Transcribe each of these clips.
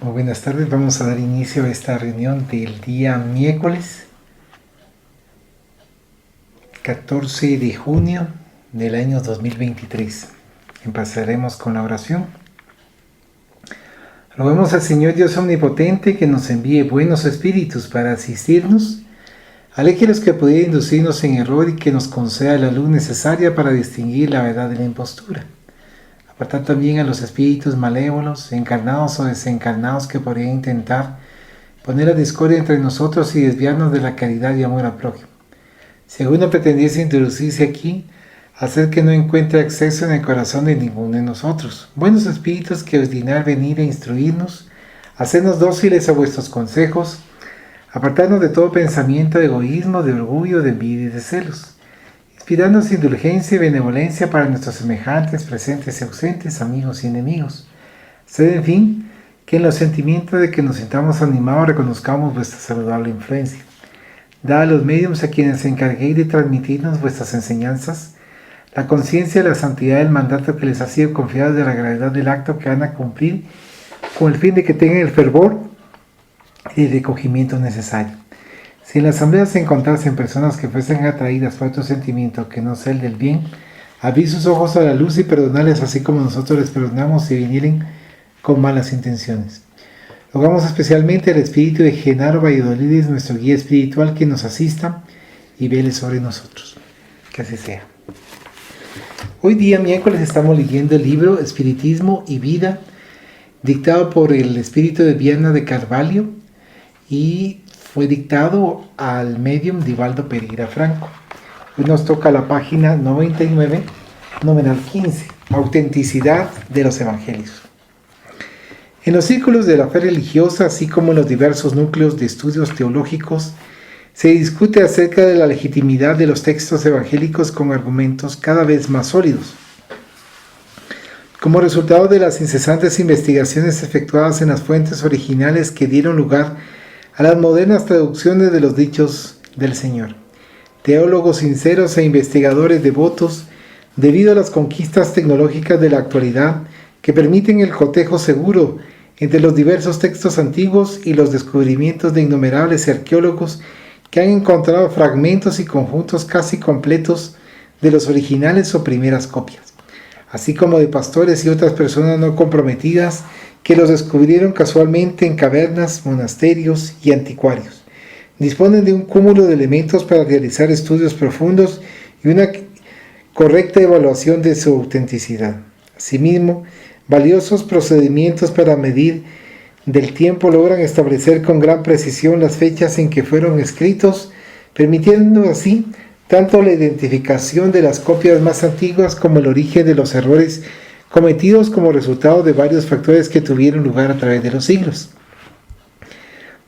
Muy buenas tardes, vamos a dar inicio a esta reunión del día miércoles 14 de junio del año 2023. Empezaremos con la oración. Rogamos al Señor Dios Omnipotente que nos envíe buenos espíritus para asistirnos, aleje los que pudieran inducirnos en error y que nos conceda la luz necesaria para distinguir la verdad de la impostura. Apartar también a los espíritus malévolos, encarnados o desencarnados, que podrían intentar poner la discordia entre nosotros y desviarnos de la caridad y amor al prójimo. Si alguno pretendiese introducirse aquí, hacer que no encuentre acceso en el corazón de ninguno de nosotros. Buenos espíritus que os dignáis venir a instruirnos, hacernos dóciles a vuestros consejos, apartarnos de todo pensamiento de egoísmo, de orgullo, de envidia y de celos. Inspirarnos indulgencia y benevolencia para nuestros semejantes, presentes y ausentes, amigos y enemigos. Sed, en fin, que en los sentimientos de que nos sintamos animados reconozcamos vuestra saludable influencia. Dad a los médiums a quienes se encarguéis de transmitirnos vuestras enseñanzas la conciencia de la santidad del mandato que les ha sido confiado, de la gravedad del acto que van a cumplir, con el fin de que tengan el fervor y el recogimiento necesario. Si en la asamblea se encontrasen personas que fuesen atraídas por otro sentimiento que no sea el del bien, abrid sus ojos a la luz y perdonarles así como nosotros les perdonamos si vinieren con malas intenciones. Rogamos especialmente al espíritu de Genaro Valladolid, nuestro guía espiritual, que nos asista y vele sobre nosotros. Que así sea. Hoy día miércoles estamos leyendo el libro Espiritismo y Vida, dictado por el espíritu de Viana de Carvalho y fue dictado al medium Divaldo Pereira Franco. Hoy nos toca la página 99, numeral 15, Autenticidad de los Evangelios. En los círculos de la fe religiosa, así como en los diversos núcleos de estudios teológicos, se discute acerca de la legitimidad de los textos evangélicos con argumentos cada vez más sólidos. Como resultado de las incesantes investigaciones efectuadas en las fuentes originales que dieron lugar a las modernas traducciones de los dichos del Señor, teólogos sinceros e investigadores devotos, debido a las conquistas tecnológicas de la actualidad que permiten el cotejo seguro entre los diversos textos antiguos y los descubrimientos de innumerables arqueólogos que han encontrado fragmentos y conjuntos casi completos de los originales o primeras copias, así como de pastores y otras personas no comprometidas que los descubrieron casualmente en cavernas, monasterios y anticuarios. Disponen de un cúmulo de elementos para realizar estudios profundos y una correcta evaluación de su autenticidad. Asimismo, valiosos procedimientos para medir del tiempo logran establecer con gran precisión las fechas en que fueron escritos, permitiendo así tanto la identificación de las copias más antiguas como el origen de los errores cometidos como resultado de varios factores que tuvieron lugar a través de los siglos.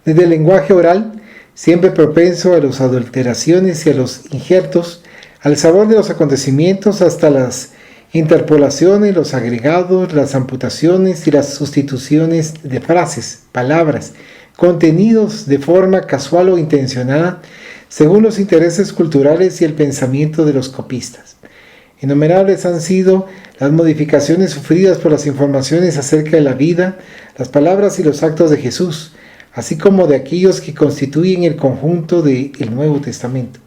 Desde el lenguaje oral, siempre propenso a las adulteraciones y a los injertos, al sabor de los acontecimientos, hasta las interpolaciones, los agregados, las amputaciones y las sustituciones de frases, palabras, contenidos de forma casual o intencionada, según los intereses culturales y el pensamiento de los copistas. Innumerables han sido las modificaciones sufridas por las informaciones acerca de la vida, las palabras y los actos de Jesús, así como de aquellos que constituyen el conjunto del Nuevo Testamento.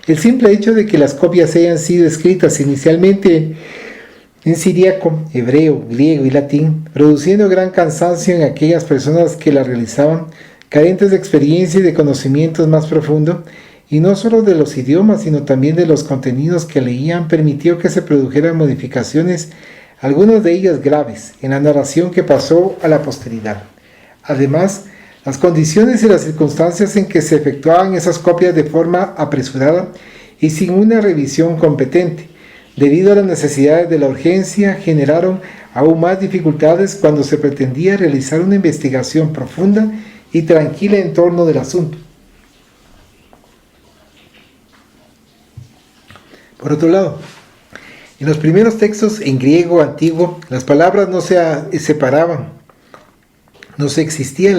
El simple hecho de que las copias hayan sido escritas inicialmente en siríaco, hebreo, griego y latín, produciendo gran cansancio en aquellas personas que la realizaban, carentes de experiencia y de conocimientos más profundos, y no solo de los idiomas, sino también de los contenidos que leían, permitió que se produjeran modificaciones, algunas de ellas graves, en la narración que pasó a la posteridad. Además, las condiciones y las circunstancias en que se efectuaban esas copias de forma apresurada y sin una revisión competente, debido a las necesidades de la urgencia, generaron aún más dificultades cuando se pretendía realizar una investigación profunda y tranquila en torno del asunto. Por otro lado, en los primeros textos en griego antiguo, las palabras no se separaban, no existía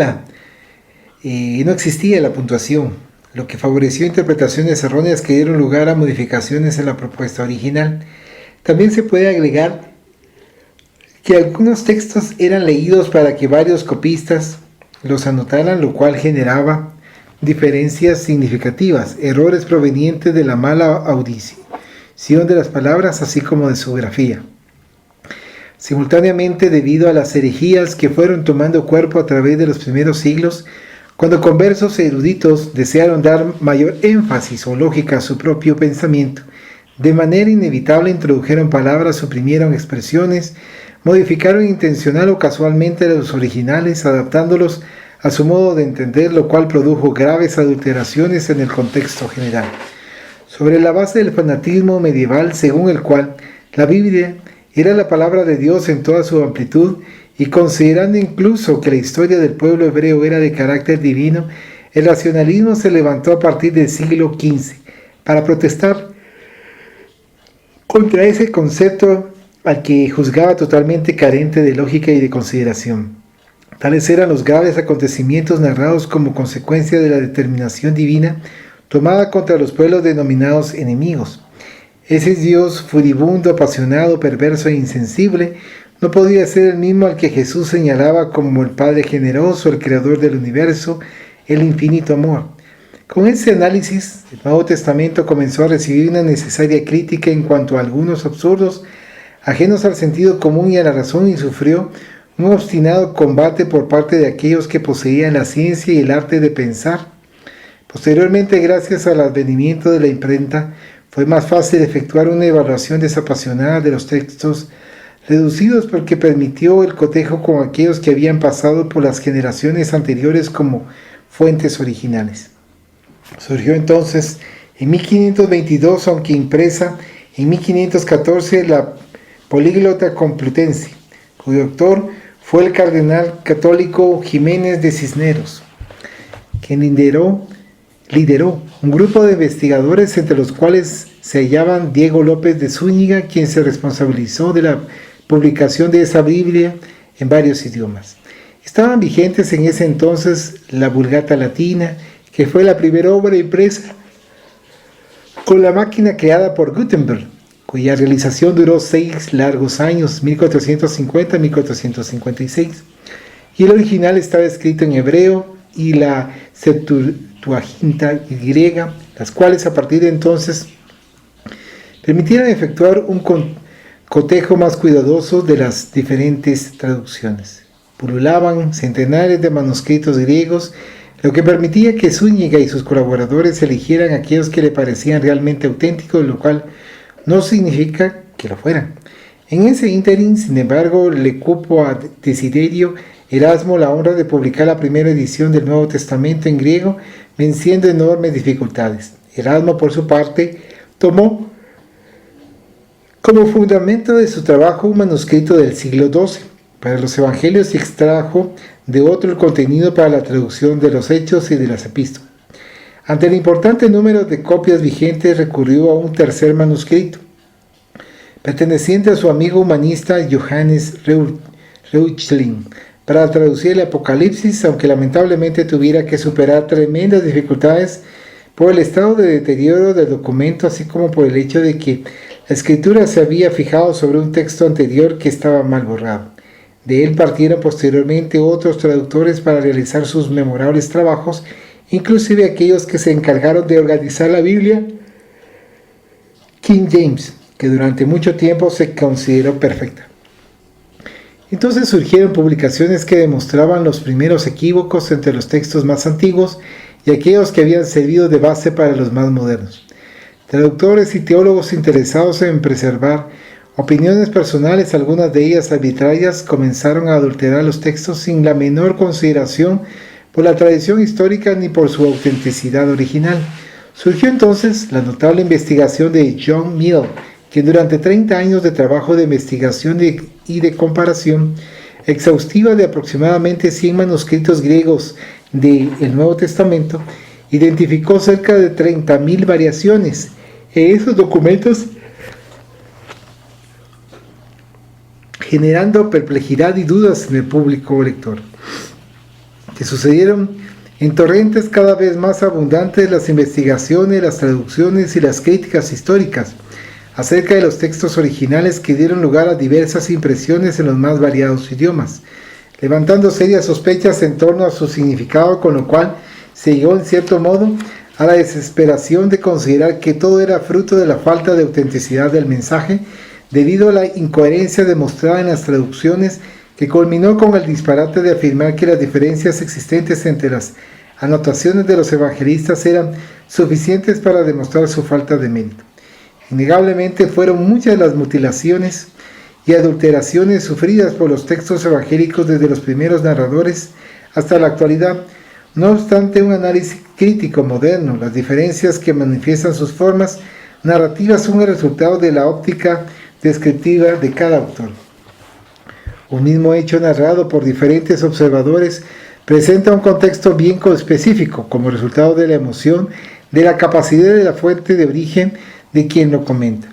la puntuación, lo que favoreció interpretaciones erróneas que dieron lugar a modificaciones en la propuesta original. También se puede agregar que algunos textos eran leídos para que varios copistas los anotaran, lo cual generaba diferencias significativas, errores provenientes de la mala audición de las palabras, así como de su grafía. Simultáneamente, debido a las herejías que fueron tomando cuerpo a través de los primeros siglos, cuando conversos eruditos desearon dar mayor énfasis o lógica a su propio pensamiento, de manera inevitable introdujeron palabras, suprimieron expresiones, modificaron intencional o casualmente los originales, adaptándolos a su modo de entender, lo cual produjo graves adulteraciones en el contexto general. Sobre la base del fanatismo medieval, según el cual la Biblia era la palabra de Dios en toda su amplitud, y considerando incluso que la historia del pueblo hebreo era de carácter divino, el racionalismo se levantó a partir del siglo XV para protestar contra ese concepto al que juzgaba totalmente carente de lógica y de consideración. Tales eran los graves acontecimientos narrados como consecuencia de la determinación divina tomada contra los pueblos denominados enemigos. Ese Dios furibundo, apasionado, perverso e insensible no podía ser el mismo al que Jesús señalaba como el Padre generoso, el Creador del universo, el infinito amor. Con ese análisis, el Nuevo Testamento comenzó a recibir una necesaria crítica en cuanto a algunos absurdos, ajenos al sentido común y a la razón, y sufrió un obstinado combate por parte de aquellos que poseían la ciencia y el arte de pensar. Posteriormente, gracias al advenimiento de la imprenta, fue más fácil efectuar una evaluación desapasionada de los textos reducidos, porque permitió el cotejo con aquellos que habían pasado por las generaciones anteriores como fuentes originales. Surgió entonces en 1522, aunque impresa en 1514, la Políglota Complutense, cuyo autor fue el cardenal católico Jiménez de Cisneros, quien lideró un grupo de investigadores, entre los cuales se hallaban Diego López de Zúñiga, quien se responsabilizó de la publicación de esa Biblia en varios idiomas. Estaban vigentes en ese entonces la Vulgata Latina, que fue la primera obra impresa con la máquina creada por Gutenberg, cuya realización duró 6 largos años, 1450-1456, y el original estaba escrito en hebreo y la Septuaginta griega, las cuales a partir de entonces permitieron efectuar un cotejo más cuidadoso de las diferentes traducciones. Pululaban centenares de manuscritos griegos, lo que permitía que Zúñiga y sus colaboradores eligieran aquellos que le parecían realmente auténticos, lo cual no significa que lo fueran. En ese ínterin, sin embargo, le cupo a Desiderio Erasmo la honra de publicar la primera edición del Nuevo Testamento en griego, venciendo enormes dificultades. Erasmo, por su parte, tomó como fundamento de su trabajo un manuscrito del siglo XII para los evangelios y extrajo de otro el contenido para la traducción de los hechos y de las epístolas. Ante el importante número de copias vigentes, recurrió a un tercer manuscrito, perteneciente a su amigo humanista Johannes Reuchlin, para traducir el Apocalipsis, aunque lamentablemente tuviera que superar tremendas dificultades por el estado de deterioro del documento, así como por el hecho de que la escritura se había fijado sobre un texto anterior que estaba mal borrado. De él partieron posteriormente otros traductores para realizar sus memorables trabajos, inclusive aquellos que se encargaron de organizar la Biblia King James, que durante mucho tiempo se consideró perfecta. Entonces surgieron publicaciones que demostraban los primeros equívocos entre los textos más antiguos y aquellos que habían servido de base para los más modernos. Traductores y teólogos interesados en preservar opiniones personales, algunas de ellas arbitrarias, comenzaron a adulterar los textos sin la menor consideración por la tradición histórica ni por su autenticidad original. Surgió entonces la notable investigación de John Mill, quien durante 30 años de trabajo de investigación y de comparación exhaustiva de aproximadamente 100 manuscritos griegos del Nuevo Testamento, identificó cerca de 30.000 variaciones en esos documentos, generando perplejidad y dudas en el público lector, que sucedieron en torrentes cada vez más abundantes las investigaciones, las traducciones y las críticas históricas, acerca de los textos originales que dieron lugar a diversas impresiones en los más variados idiomas, levantando serias sospechas en torno a su significado, con lo cual se llegó en cierto modo a la desesperación de considerar que todo era fruto de la falta de autenticidad del mensaje, debido a la incoherencia demostrada en las traducciones, que culminó con el disparate de afirmar que las diferencias existentes entre las anotaciones de los evangelistas eran suficientes para demostrar su falta de mérito. Innegablemente fueron muchas las mutilaciones y adulteraciones sufridas por los textos evangélicos desde los primeros narradores hasta la actualidad. No obstante, un análisis crítico moderno, las diferencias que manifiestan sus formas narrativas son el resultado de la óptica descriptiva de cada autor. Un mismo hecho narrado por diferentes observadores presenta un contexto bien específico como resultado de la emoción, de la capacidad de la fuente de origen de quien lo comenta.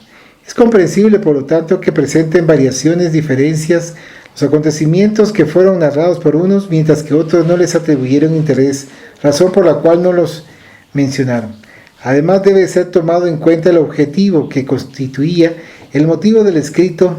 Es comprensible, por lo tanto, que presenten variaciones, diferencias, los acontecimientos que fueron narrados por unos, mientras que otros no les atribuyeron interés, razón por la cual no los mencionaron. Además, debe ser tomado en cuenta el objetivo que constituía el motivo del escrito,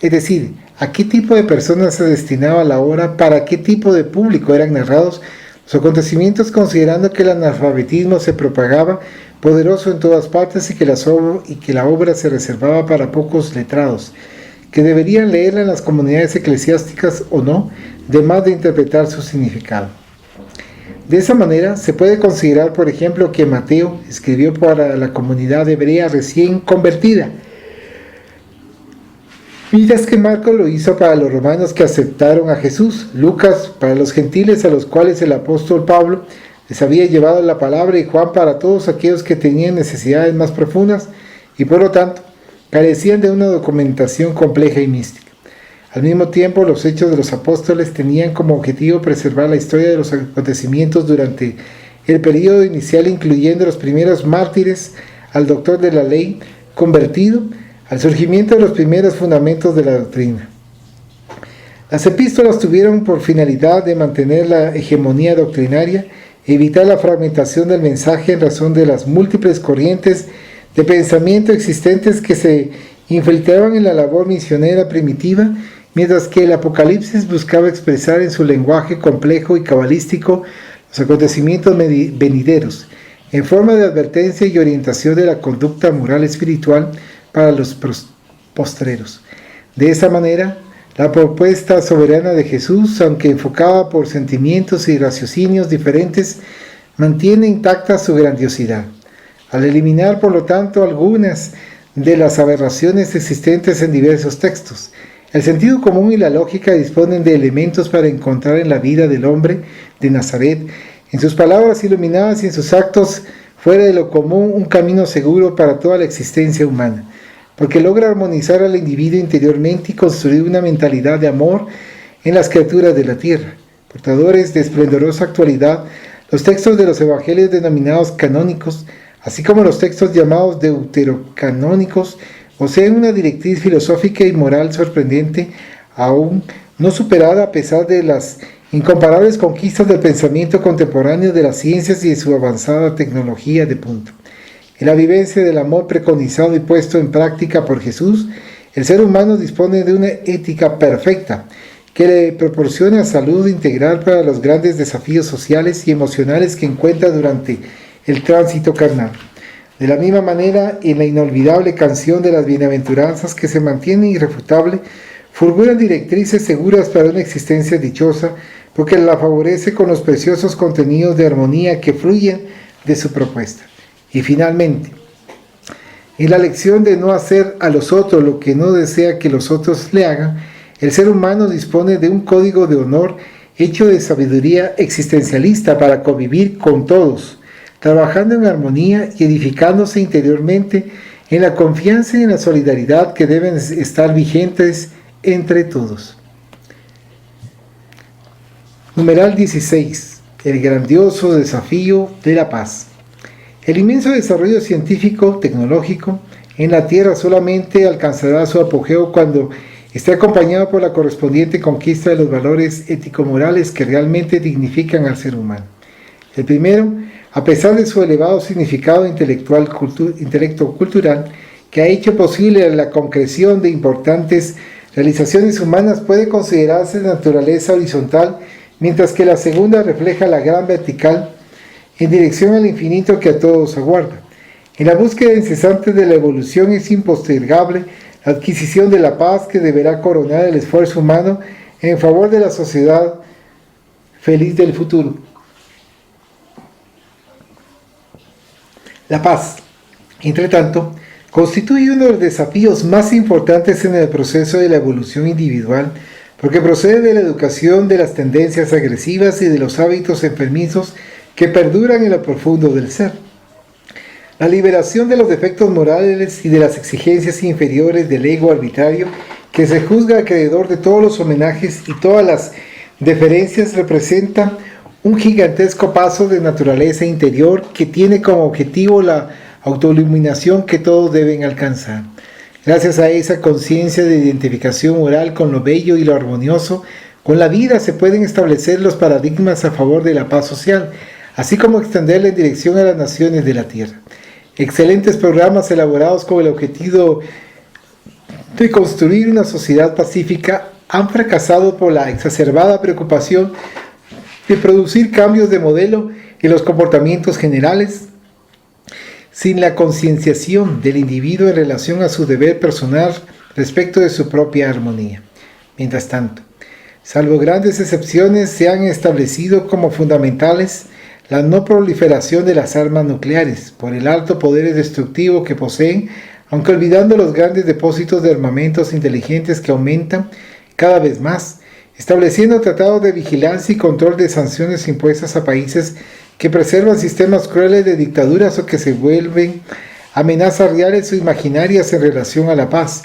es decir, a qué tipo de personas se destinaba la obra, para qué tipo de público eran narrados los acontecimientos, considerando que el analfabetismo se propagaba poderoso en todas partes y que la obra se reservaba para pocos letrados, que deberían leerla en las comunidades eclesiásticas o no, además de interpretar su significado. De esa manera, se puede considerar, por ejemplo, que Mateo escribió para la comunidad hebrea recién convertida, mientras que Marcos lo hizo para los romanos que aceptaron a Jesús, Lucas para los gentiles a los cuales el apóstol Pablo les había llevado la palabra, y Juan para todos aquellos que tenían necesidades más profundas y por lo tanto carecían de una documentación compleja y mística. Al mismo tiempo, los Hechos de los Apóstoles tenían como objetivo preservar la historia de los acontecimientos durante el período inicial, incluyendo los primeros mártires, al doctor de la ley convertido, al surgimiento de los primeros fundamentos de la doctrina. Las epístolas tuvieron por finalidad de mantener la hegemonía doctrinaria, evitar la fragmentación del mensaje en razón de las múltiples corrientes de pensamiento existentes que se infiltraban en la labor misionera primitiva, mientras que el Apocalipsis buscaba expresar en su lenguaje complejo y cabalístico los acontecimientos venideros, en forma de advertencia y orientación de la conducta moral espiritual para los postreros. De esa manera, la propuesta soberana de Jesús, aunque enfocada por sentimientos y raciocinios diferentes, mantiene intacta su grandiosidad. Al eliminar, por lo tanto, algunas de las aberraciones existentes en diversos textos, el sentido común y la lógica disponen de elementos para encontrar en la vida del hombre de Nazaret, en sus palabras iluminadas y en sus actos fuera de lo común, un camino seguro para toda la existencia humana, porque logra armonizar al individuo interiormente y construir una mentalidad de amor en las criaturas de la tierra. Portadores de esplendorosa actualidad, los textos de los evangelios denominados canónicos, así como los textos llamados deuterocanónicos, poseen una directriz filosófica y moral sorprendente, aún no superada a pesar de las incomparables conquistas del pensamiento contemporáneo, de las ciencias y de su avanzada tecnología de punta. En la vivencia del amor preconizado y puesto en práctica por Jesús, el ser humano dispone de una ética perfecta que le proporciona salud integral para los grandes desafíos sociales y emocionales que encuentra durante el tránsito carnal. De la misma manera, en la inolvidable canción de las bienaventuranzas, que se mantiene irrefutable, fulguran directrices seguras para una existencia dichosa, porque la favorece con los preciosos contenidos de armonía que fluyen de su propuesta. Y finalmente, en la lección de no hacer a los otros lo que no desea que los otros le hagan, el ser humano dispone de un código de honor hecho de sabiduría existencialista para convivir con todos, trabajando en armonía y edificándose interiormente en la confianza y en la solidaridad que deben estar vigentes entre todos. Numeral 16. El grandioso desafío de la paz. El inmenso desarrollo científico, tecnológico, en la Tierra solamente alcanzará su apogeo cuando esté acompañado por la correspondiente conquista de los valores ético-morales que realmente dignifican al ser humano. El primero, a pesar de su elevado significado intelecto cultural, que ha hecho posible la concreción de importantes realizaciones humanas, puede considerarse de naturaleza horizontal, mientras que la segunda refleja la gran vertical en dirección al infinito que a todos aguarda. En la búsqueda incesante de la evolución es impostergable la adquisición de la paz que deberá coronar el esfuerzo humano en favor de la sociedad feliz del futuro. La paz, entre tanto, constituye uno de los desafíos más importantes en el proceso de la evolución individual, porque procede de la educación de las tendencias agresivas y de los hábitos enfermizos que perduran en lo profundo del ser. La liberación de los defectos morales y de las exigencias inferiores del ego arbitrario que se juzga acreedor de todos los homenajes y todas las deferencias representa un gigantesco paso de naturaleza interior que tiene como objetivo la autoiluminación que todos deben alcanzar. Gracias a esa conciencia de identificación moral con lo bello y lo armonioso, con la vida se pueden establecer los paradigmas a favor de la paz social, así como extenderla en dirección a las naciones de la tierra. Excelentes programas elaborados con el objetivo de construir una sociedad pacífica han fracasado por la exacerbada preocupación de producir cambios de modelo en los comportamientos generales, sin la concienciación del individuo en relación a su deber personal respecto de su propia armonía. Mientras tanto, salvo grandes excepciones, se han establecido como fundamentales la no proliferación de las armas nucleares, por el alto poder destructivo que poseen, aunque olvidando los grandes depósitos de armamentos inteligentes que aumentan cada vez más, estableciendo tratados de vigilancia y control de sanciones impuestas a países que preservan sistemas crueles de dictaduras o que se vuelven amenazas reales o imaginarias en relación a la paz,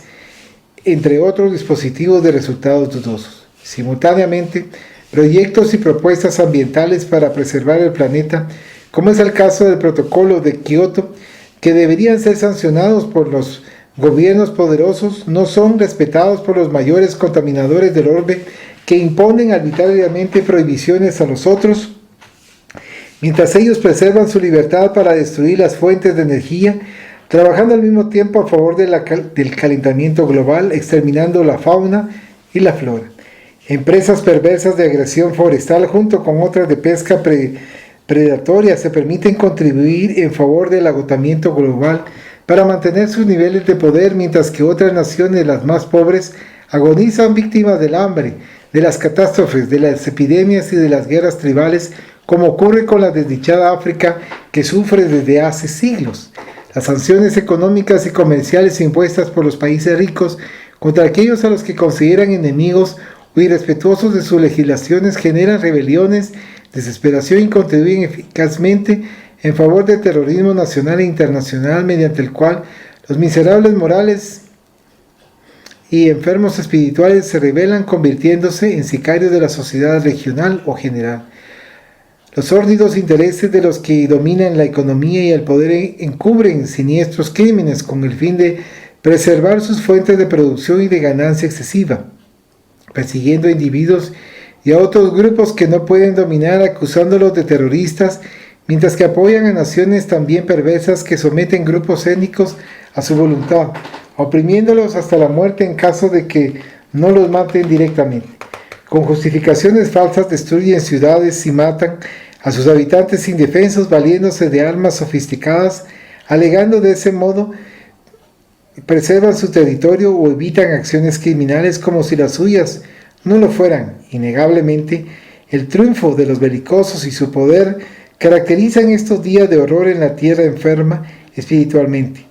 entre otros dispositivos de resultados dudosos. Simultáneamente, proyectos y propuestas ambientales para preservar el planeta, como es el caso del Protocolo de Kioto, que deberían ser sancionados por los gobiernos poderosos, no son respetados por los mayores contaminadores del orbe que imponen arbitrariamente prohibiciones a los otros, mientras ellos preservan su libertad para destruir las fuentes de energía, trabajando al mismo tiempo a favor del calentamiento global, exterminando la fauna y la flora. Empresas perversas de agresión forestal junto con otras de pesca predatoria se permiten contribuir en favor del agotamiento global para mantener sus niveles de poder, mientras que otras naciones, las más pobres, agonizan víctimas del hambre, de las catástrofes, de las epidemias y de las guerras tribales, como ocurre con la desdichada África que sufre desde hace siglos. Las sanciones económicas y comerciales impuestas por los países ricos contra aquellos a los que consideran enemigos o irrespetuosos de sus legislaciones generan rebeliones, desesperación y contribuyen eficazmente en favor del terrorismo nacional e internacional, mediante el cual los miserables morales y enfermos espirituales se rebelan convirtiéndose en sicarios de la sociedad regional o general. Los sórdidos intereses de los que dominan la economía y el poder encubren siniestros crímenes con el fin de preservar sus fuentes de producción y de ganancia excesiva, persiguiendo a individuos y a otros grupos que no pueden dominar, acusándolos de terroristas, mientras que apoyan a naciones también perversas que someten grupos étnicos a su voluntad, oprimiéndolos hasta la muerte en caso de que no los maten directamente. Con justificaciones falsas destruyen ciudades y matan a sus habitantes indefensos valiéndose de armas sofisticadas, alegando de ese modo preservan su territorio o evitan acciones criminales como si las suyas no lo fueran. Innegablemente, el triunfo de los belicosos y su poder caracterizan estos días de horror en la tierra enferma espiritualmente.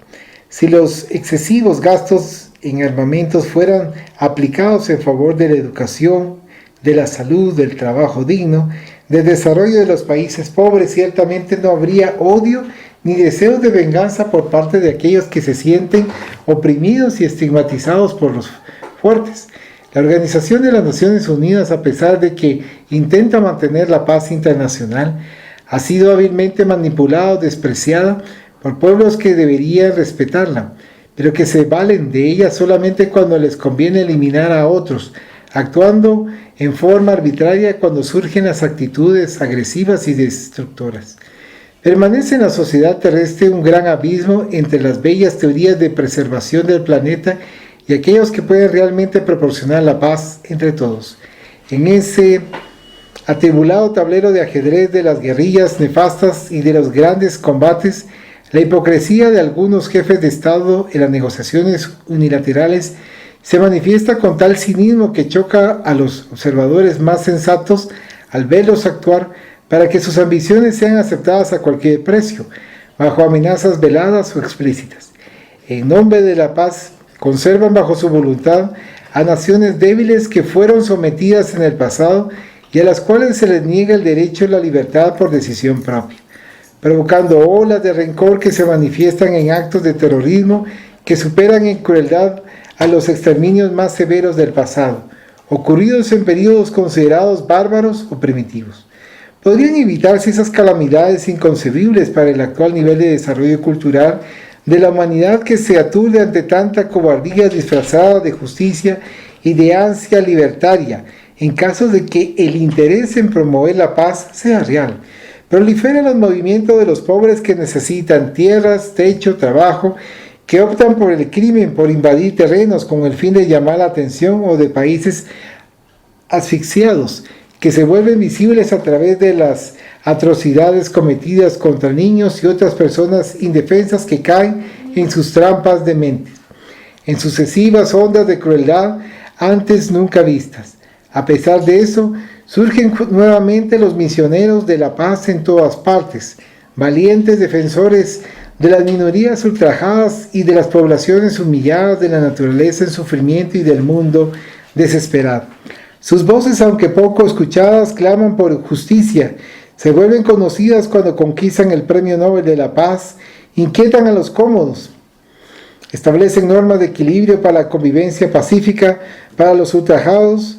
Si los excesivos gastos en armamentos fueran aplicados en favor de la educación, de la salud, del trabajo digno, del desarrollo de los países pobres, ciertamente no habría odio ni deseos de venganza por parte de aquellos que se sienten oprimidos y estigmatizados por los fuertes. La Organización de las Naciones Unidas, a pesar de que intenta mantener la paz internacional, ha sido hábilmente manipulada o despreciada por pueblos que deberían respetarla, pero que se valen de ella solamente cuando les conviene eliminar a otros, actuando en forma arbitraria cuando surgen las actitudes agresivas y destructoras. Permanece en la sociedad terrestre un gran abismo entre las bellas teorías de preservación del planeta y aquellos que pueden realmente proporcionar la paz entre todos. En ese atribulado tablero de ajedrez de las guerrillas nefastas y de los grandes combates, la hipocresía de algunos jefes de Estado en las negociaciones unilaterales se manifiesta con tal cinismo que choca a los observadores más sensatos al verlos actuar para que sus ambiciones sean aceptadas a cualquier precio, bajo amenazas veladas o explícitas. En nombre de la paz, conservan bajo su voluntad a naciones débiles que fueron sometidas en el pasado y a las cuales se les niega el derecho a la libertad por decisión propia, provocando olas de rencor que se manifiestan en actos de terrorismo que superan en crueldad a los exterminios más severos del pasado, ocurridos en períodos considerados bárbaros o primitivos. Podrían evitarse esas calamidades inconcebibles para el actual nivel de desarrollo cultural de la humanidad que se aturde ante tanta cobardía disfrazada de justicia y de ansia libertaria, en caso de que el interés en promover la paz sea real. Proliferan los movimientos de los pobres que necesitan tierras, techo, trabajo, que optan por el crimen, por invadir terrenos con el fin de llamar la atención, o de países asfixiados, que se vuelven visibles a través de las atrocidades cometidas contra niños y otras personas indefensas que caen en sus trampas de mente, en sucesivas ondas de crueldad antes nunca vistas. A pesar de eso, surgen nuevamente los misioneros de la paz en todas partes, valientes defensores de las minorías ultrajadas y de las poblaciones humilladas, de la naturaleza en sufrimiento y del mundo desesperado. Sus voces, aunque poco escuchadas, claman por justicia, se vuelven conocidas cuando conquistan el Premio Nobel de la Paz, inquietan a los cómodos, establecen normas de equilibrio para la convivencia pacífica, para los ultrajados,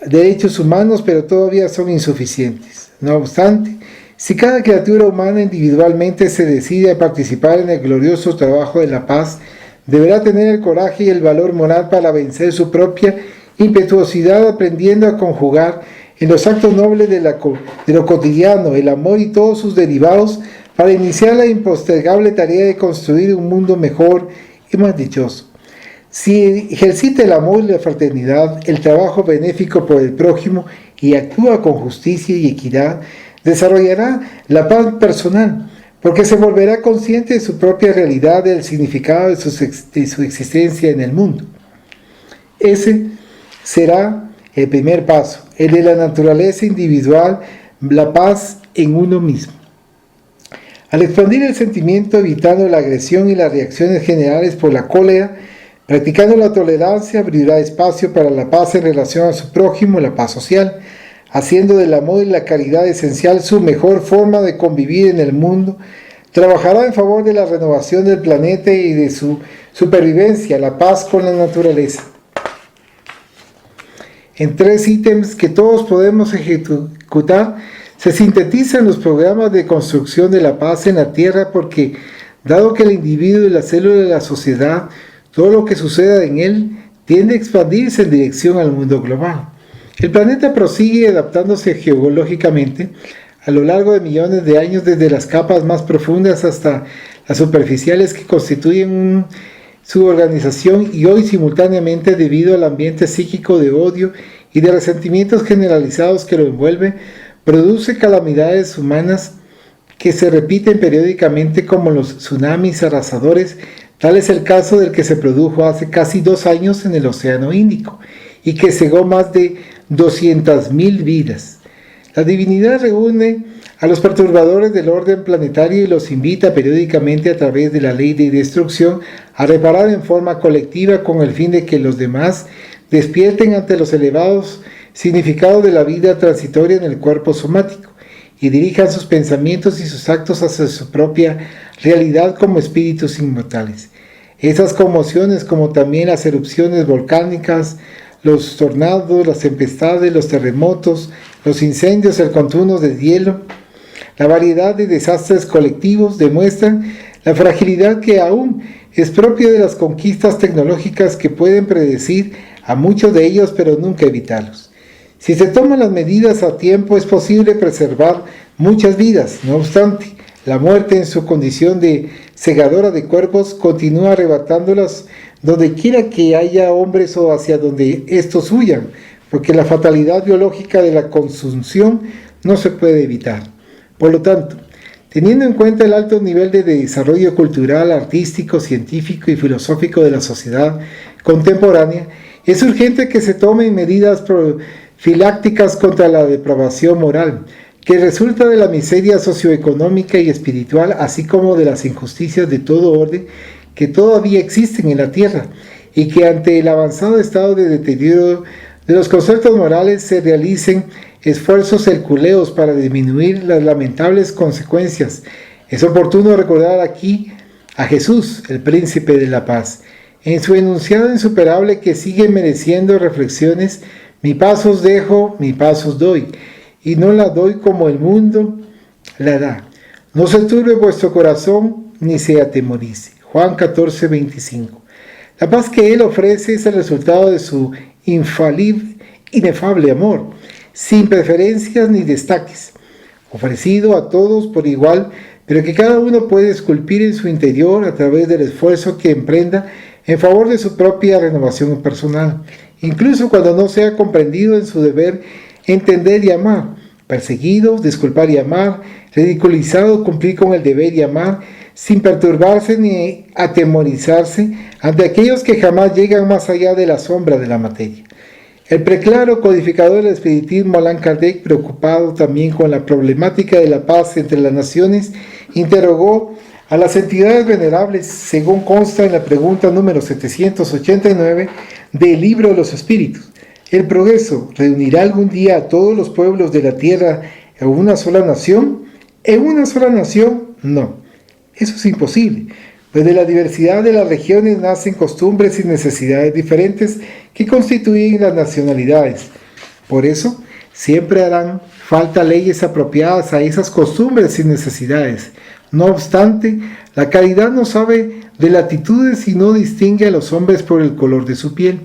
derechos humanos, pero todavía son insuficientes. No obstante, si cada criatura humana individualmente se decide a participar en el glorioso trabajo de la paz, deberá tener el coraje y el valor moral para vencer su propia impetuosidad, aprendiendo a conjugar en los actos nobles de lo cotidiano el amor y todos sus derivados para iniciar la impostergable tarea de construir un mundo mejor y más dichoso. Si ejercita el amor y la fraternidad, el trabajo benéfico por el prójimo y actúa con justicia y equidad, desarrollará la paz personal, porque se volverá consciente de su propia realidad, del significado de su existencia en el mundo. Ese será el primer paso, el de la naturaleza individual, la paz en uno mismo. Al expandir el sentimiento, evitando la agresión y las reacciones generales por la cólera, practicando la tolerancia, abrirá espacio para la paz en relación a su prójimo, la paz social, haciendo del amor y la caridad esencial su mejor forma de convivir en el mundo. Trabajará en favor de la renovación del planeta y de su supervivencia, la paz con la naturaleza. En 3 ítems que todos podemos ejecutar, se sintetizan los programas de construcción de la paz en la Tierra, porque, dado que el individuo es la célula de la sociedad, todo lo que suceda en él tiende a expandirse en dirección al mundo global. El planeta prosigue adaptándose geológicamente a lo largo de millones de años, desde las capas más profundas hasta las superficiales que constituyen su organización, y hoy simultáneamente, debido al ambiente psíquico de odio y de resentimientos generalizados que lo envuelve, produce calamidades humanas que se repiten periódicamente como los tsunamis arrasadores. Tal es el caso del que se produjo hace casi 2 años en el Océano Índico y que cegó más de 200.000 vidas. La divinidad reúne a los perturbadores del orden planetario y los invita periódicamente a través de la ley de destrucción a reparar en forma colectiva, con el fin de que los demás despierten ante los elevados significados de la vida transitoria en el cuerpo somático y dirijan sus pensamientos y sus actos hacia su propia realidad como espíritus inmortales. Esas conmociones, como también las erupciones volcánicas, los tornados, las tempestades, los terremotos, los incendios, el contorno de hielo, la variedad de desastres colectivos, demuestran la fragilidad que aún es propia de las conquistas tecnológicas, que pueden predecir a muchos de ellos pero nunca evitarlos. Si se toman las medidas a tiempo, es posible preservar muchas vidas. No obstante, La muerte, en su condición de segadora de cuerpos, continúa arrebatándolas donde quiera que haya hombres o hacia donde estos huyan, porque la fatalidad biológica de la consunción no se puede evitar. Por lo tanto, teniendo en cuenta el alto nivel de desarrollo cultural, artístico, científico y filosófico de la sociedad contemporánea, es urgente que se tomen medidas profilácticas contra la depravación moral, que resulta de la miseria socioeconómica y espiritual, así como de las injusticias de todo orden que todavía existen en la tierra, y que ante el avanzado estado de deterioro de los conceptos morales se realicen esfuerzos hercúleos para disminuir las lamentables consecuencias. Es oportuno recordar aquí a Jesús, el príncipe de la paz, en su enunciado insuperable que sigue mereciendo reflexiones: mi paz os dejo, mi paz os doy, y no la doy como el mundo la da. No se turbe vuestro corazón, ni se atemorice. Juan 14, 25. La paz que Él ofrece es el resultado de su inefable amor, sin preferencias ni destaques, ofrecido a todos por igual, pero que cada uno puede esculpir en su interior a través del esfuerzo que emprenda en favor de su propia renovación personal, incluso cuando no sea comprendido en su deber entender y amar, perseguido, disculpar y amar, ridiculizado, cumplir con el deber y amar, sin perturbarse ni atemorizarse ante aquellos que jamás llegan más allá de la sombra de la materia. El preclaro codificador del espiritismo Allan Kardec, preocupado también con la problemática de la paz entre las naciones, interrogó a las entidades venerables, según consta en la pregunta número 789 del Libro de los Espíritus: ¿el progreso reunirá algún día a todos los pueblos de la tierra en una sola nación? ¿En una sola nación? No. Eso es imposible, pues de la diversidad de las regiones nacen costumbres y necesidades diferentes que constituyen las nacionalidades. Por eso, siempre harán falta leyes apropiadas a esas costumbres y necesidades. No obstante, la caridad no sabe de latitudes y no distingue a los hombres por el color de su piel.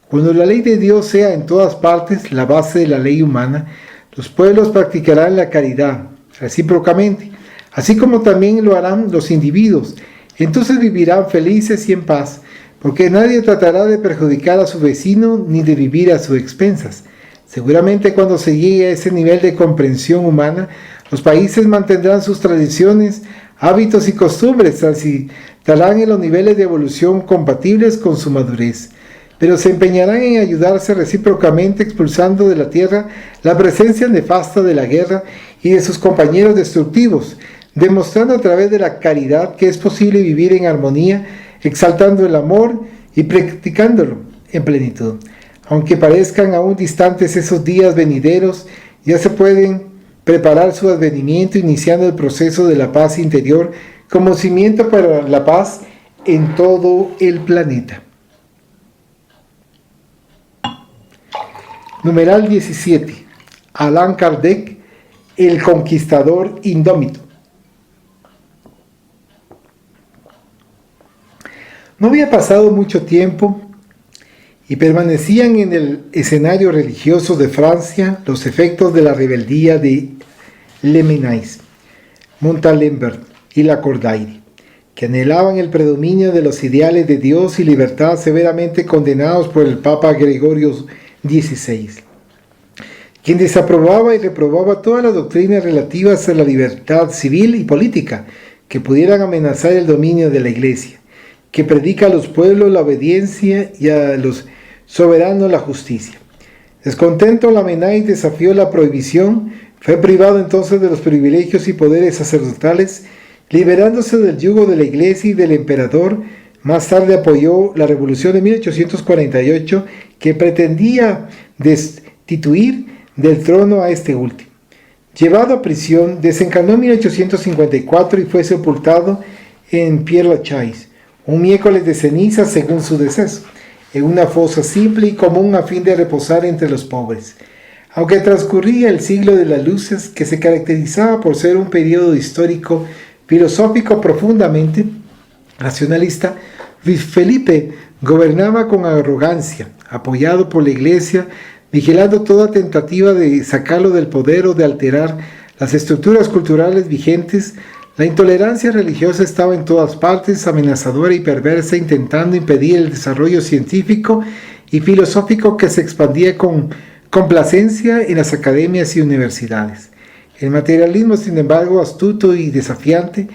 Cuando la ley de Dios sea en todas partes la base de la ley humana, los pueblos practicarán la caridad recíprocamente, así como también lo harán los individuos. Entonces vivirán felices y en paz, porque nadie tratará de perjudicar a su vecino ni de vivir a sus expensas. Seguramente cuando se llegue a ese nivel de comprensión humana, los países mantendrán sus tradiciones, hábitos y costumbres, estarán en los niveles de evolución compatibles con su madurez, pero se empeñarán en ayudarse recíprocamente, expulsando de la tierra la presencia nefasta de la guerra y de sus compañeros destructivos, demostrando a través de la caridad que es posible vivir en armonía, exaltando el amor y practicándolo en plenitud. Aunque parezcan aún distantes esos días venideros, ya se pueden preparar su advenimiento, iniciando el proceso de la paz interior como cimiento para la paz en todo el planeta. Numeral 17. Allan Kardec, el conquistador indómito. No había pasado mucho tiempo y permanecían en el escenario religioso de Francia los efectos de la rebeldía de Lamennais, Montalembert y Lacordaire, que anhelaban el predominio de los ideales de Dios y libertad, severamente condenados por el Papa Gregorio XVI, quien desaprobaba y reprobaba todas las doctrinas relativas a la libertad civil y política que pudieran amenazar el dominio de la Iglesia, que predica a los pueblos la obediencia y a los soberanos la justicia. Descontento, Lamennais desafió la prohibición, fue privado entonces de los privilegios y poderes sacerdotales, liberándose del yugo de la Iglesia y del emperador. Más tarde apoyó la revolución de 1848, que pretendía destituir del trono a este último. Llevado a prisión, desencarnó en 1854 y fue sepultado en Père-Lachaise, un miércoles de ceniza según su deceso, en una fosa simple y común a fin de reposar entre los pobres. Aunque transcurría el siglo de las luces, que se caracterizaba por ser un periodo histórico filosófico profundamente racionalista, Luis Felipe gobernaba con arrogancia, apoyado por la Iglesia, vigilando toda tentativa de sacarlo del poder o de alterar las estructuras culturales vigentes. La intolerancia religiosa estaba en todas partes, amenazadora y perversa, intentando impedir el desarrollo científico y filosófico que se expandía con complacencia en las academias y universidades. El materialismo, sin embargo, astuto y desafiante,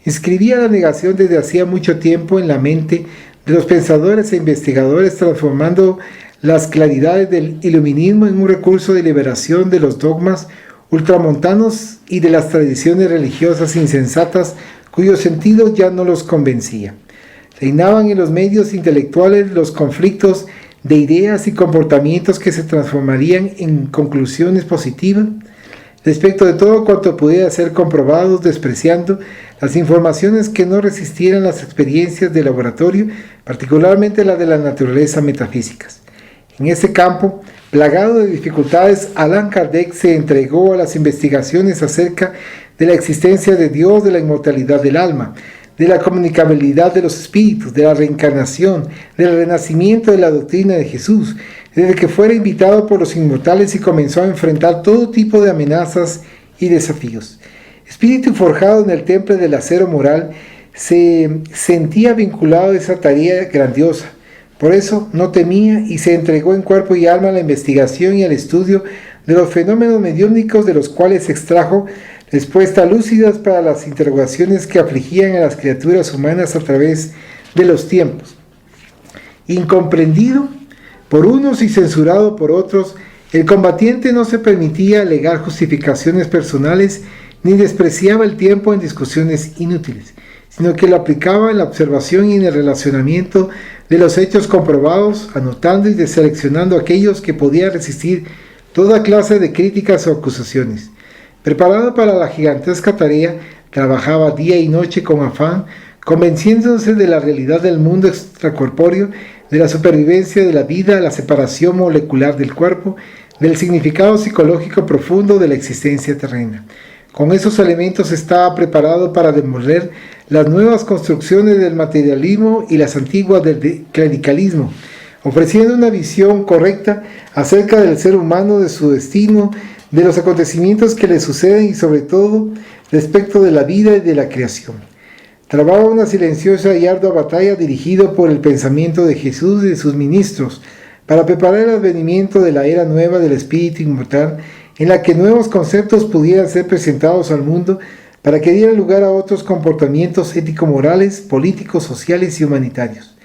inscribía la negación desde hacía mucho tiempo en la mente de los pensadores e investigadores, transformando las claridades del iluminismo en un recurso de liberación de los dogmas ultramontanos y de las tradiciones religiosas insensatas cuyo sentido ya no los convencía. Reinaban en los medios intelectuales los conflictos de ideas y comportamientos que se transformarían en conclusiones positivas respecto de todo cuanto pudiera ser comprobado, despreciando las informaciones que no resistieran las experiencias de laboratorio, particularmente la de la naturaleza metafísicas. En ese campo, plagado de dificultades, Allan Kardec se entregó a las investigaciones acerca de la existencia de Dios, de la inmortalidad del alma, de la comunicabilidad de los espíritus, de la reencarnación, del renacimiento de la doctrina de Jesús, desde que fuera invitado por los inmortales y comenzó a enfrentar todo tipo de amenazas y desafíos. Espíritu forjado en el temple del acero moral, se sentía vinculado a esa tarea grandiosa. Por eso no temía y se entregó en cuerpo y alma a la investigación y al estudio de los fenómenos mediúmnicos, de los cuales extrajo respuestas lúcidas para las interrogaciones que afligían a las criaturas humanas a través de los tiempos. Incomprendido por unos y censurado por otros, el combatiente no se permitía alegar justificaciones personales ni despreciaba el tiempo en discusiones inútiles, sino que lo aplicaba en la observación y en el relacionamiento de los hechos comprobados, anotando y deseleccionando aquellos que podían resistir toda clase de críticas o acusaciones. Preparado para la gigantesca tarea, trabajaba día y noche con afán, convenciéndose de la realidad del mundo extracorpóreo, de la supervivencia de la vida, la separación molecular del cuerpo, del significado psicológico profundo de la existencia terrena. Con esos elementos estaba preparado para demoler las nuevas construcciones del materialismo y las antiguas del clericalismo, ofreciendo una visión correcta acerca del ser humano, de su destino, de los acontecimientos que le suceden y sobre todo respecto de la vida y de la creación. Trababa una silenciosa y ardua batalla dirigido por el pensamiento de Jesús y de sus ministros para preparar el advenimiento de la era nueva del espíritu inmortal, en la que nuevos conceptos pudieran ser presentados al mundo para que dieran lugar a otros comportamientos ético-morales, políticos, sociales y humanitarios.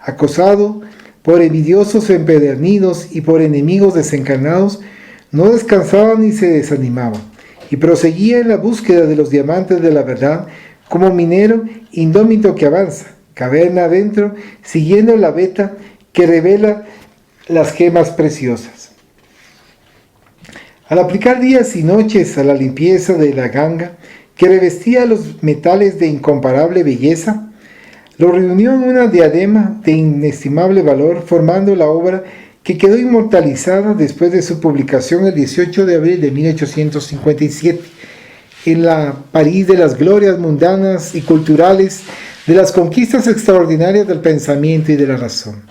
Acosado por envidiosos empedernidos y por enemigos desencarnados, no descansaba ni se desanimaba, y proseguía en la búsqueda de los diamantes de la verdad, como minero indómito que avanza, caverna adentro, siguiendo la veta que revela las gemas preciosas. Al aplicar días y noches a la limpieza de la ganga, que revestía los metales de incomparable belleza, lo reunió en una diadema de inestimable valor, formando la obra que quedó inmortalizada después de su publicación el 18 de abril de 1857, en la París de las glorias mundanas y culturales, de las conquistas extraordinarias del pensamiento y de la razón.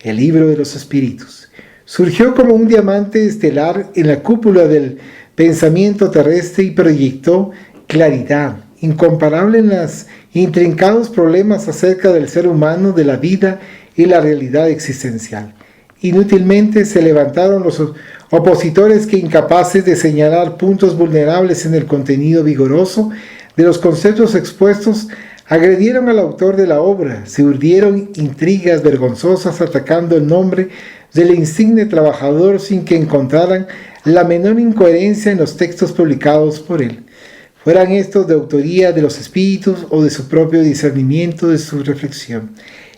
El libro de los espíritus surgió como un diamante estelar en la cúpula del pensamiento terrestre y proyectó claridad incomparable en los intrincados problemas acerca del ser humano, de la vida y la realidad existencial. Inútilmente se levantaron los opositores que, incapaces de señalar puntos vulnerables en el contenido vigoroso de los conceptos expuestos, agredieron al autor de la obra, se urdieron intrigas vergonzosas atacando el nombre del insigne trabajador sin que encontraran la menor incoherencia en los textos publicados por él, fueran estos de autoría de los espíritus o de su propio discernimiento de su reflexión.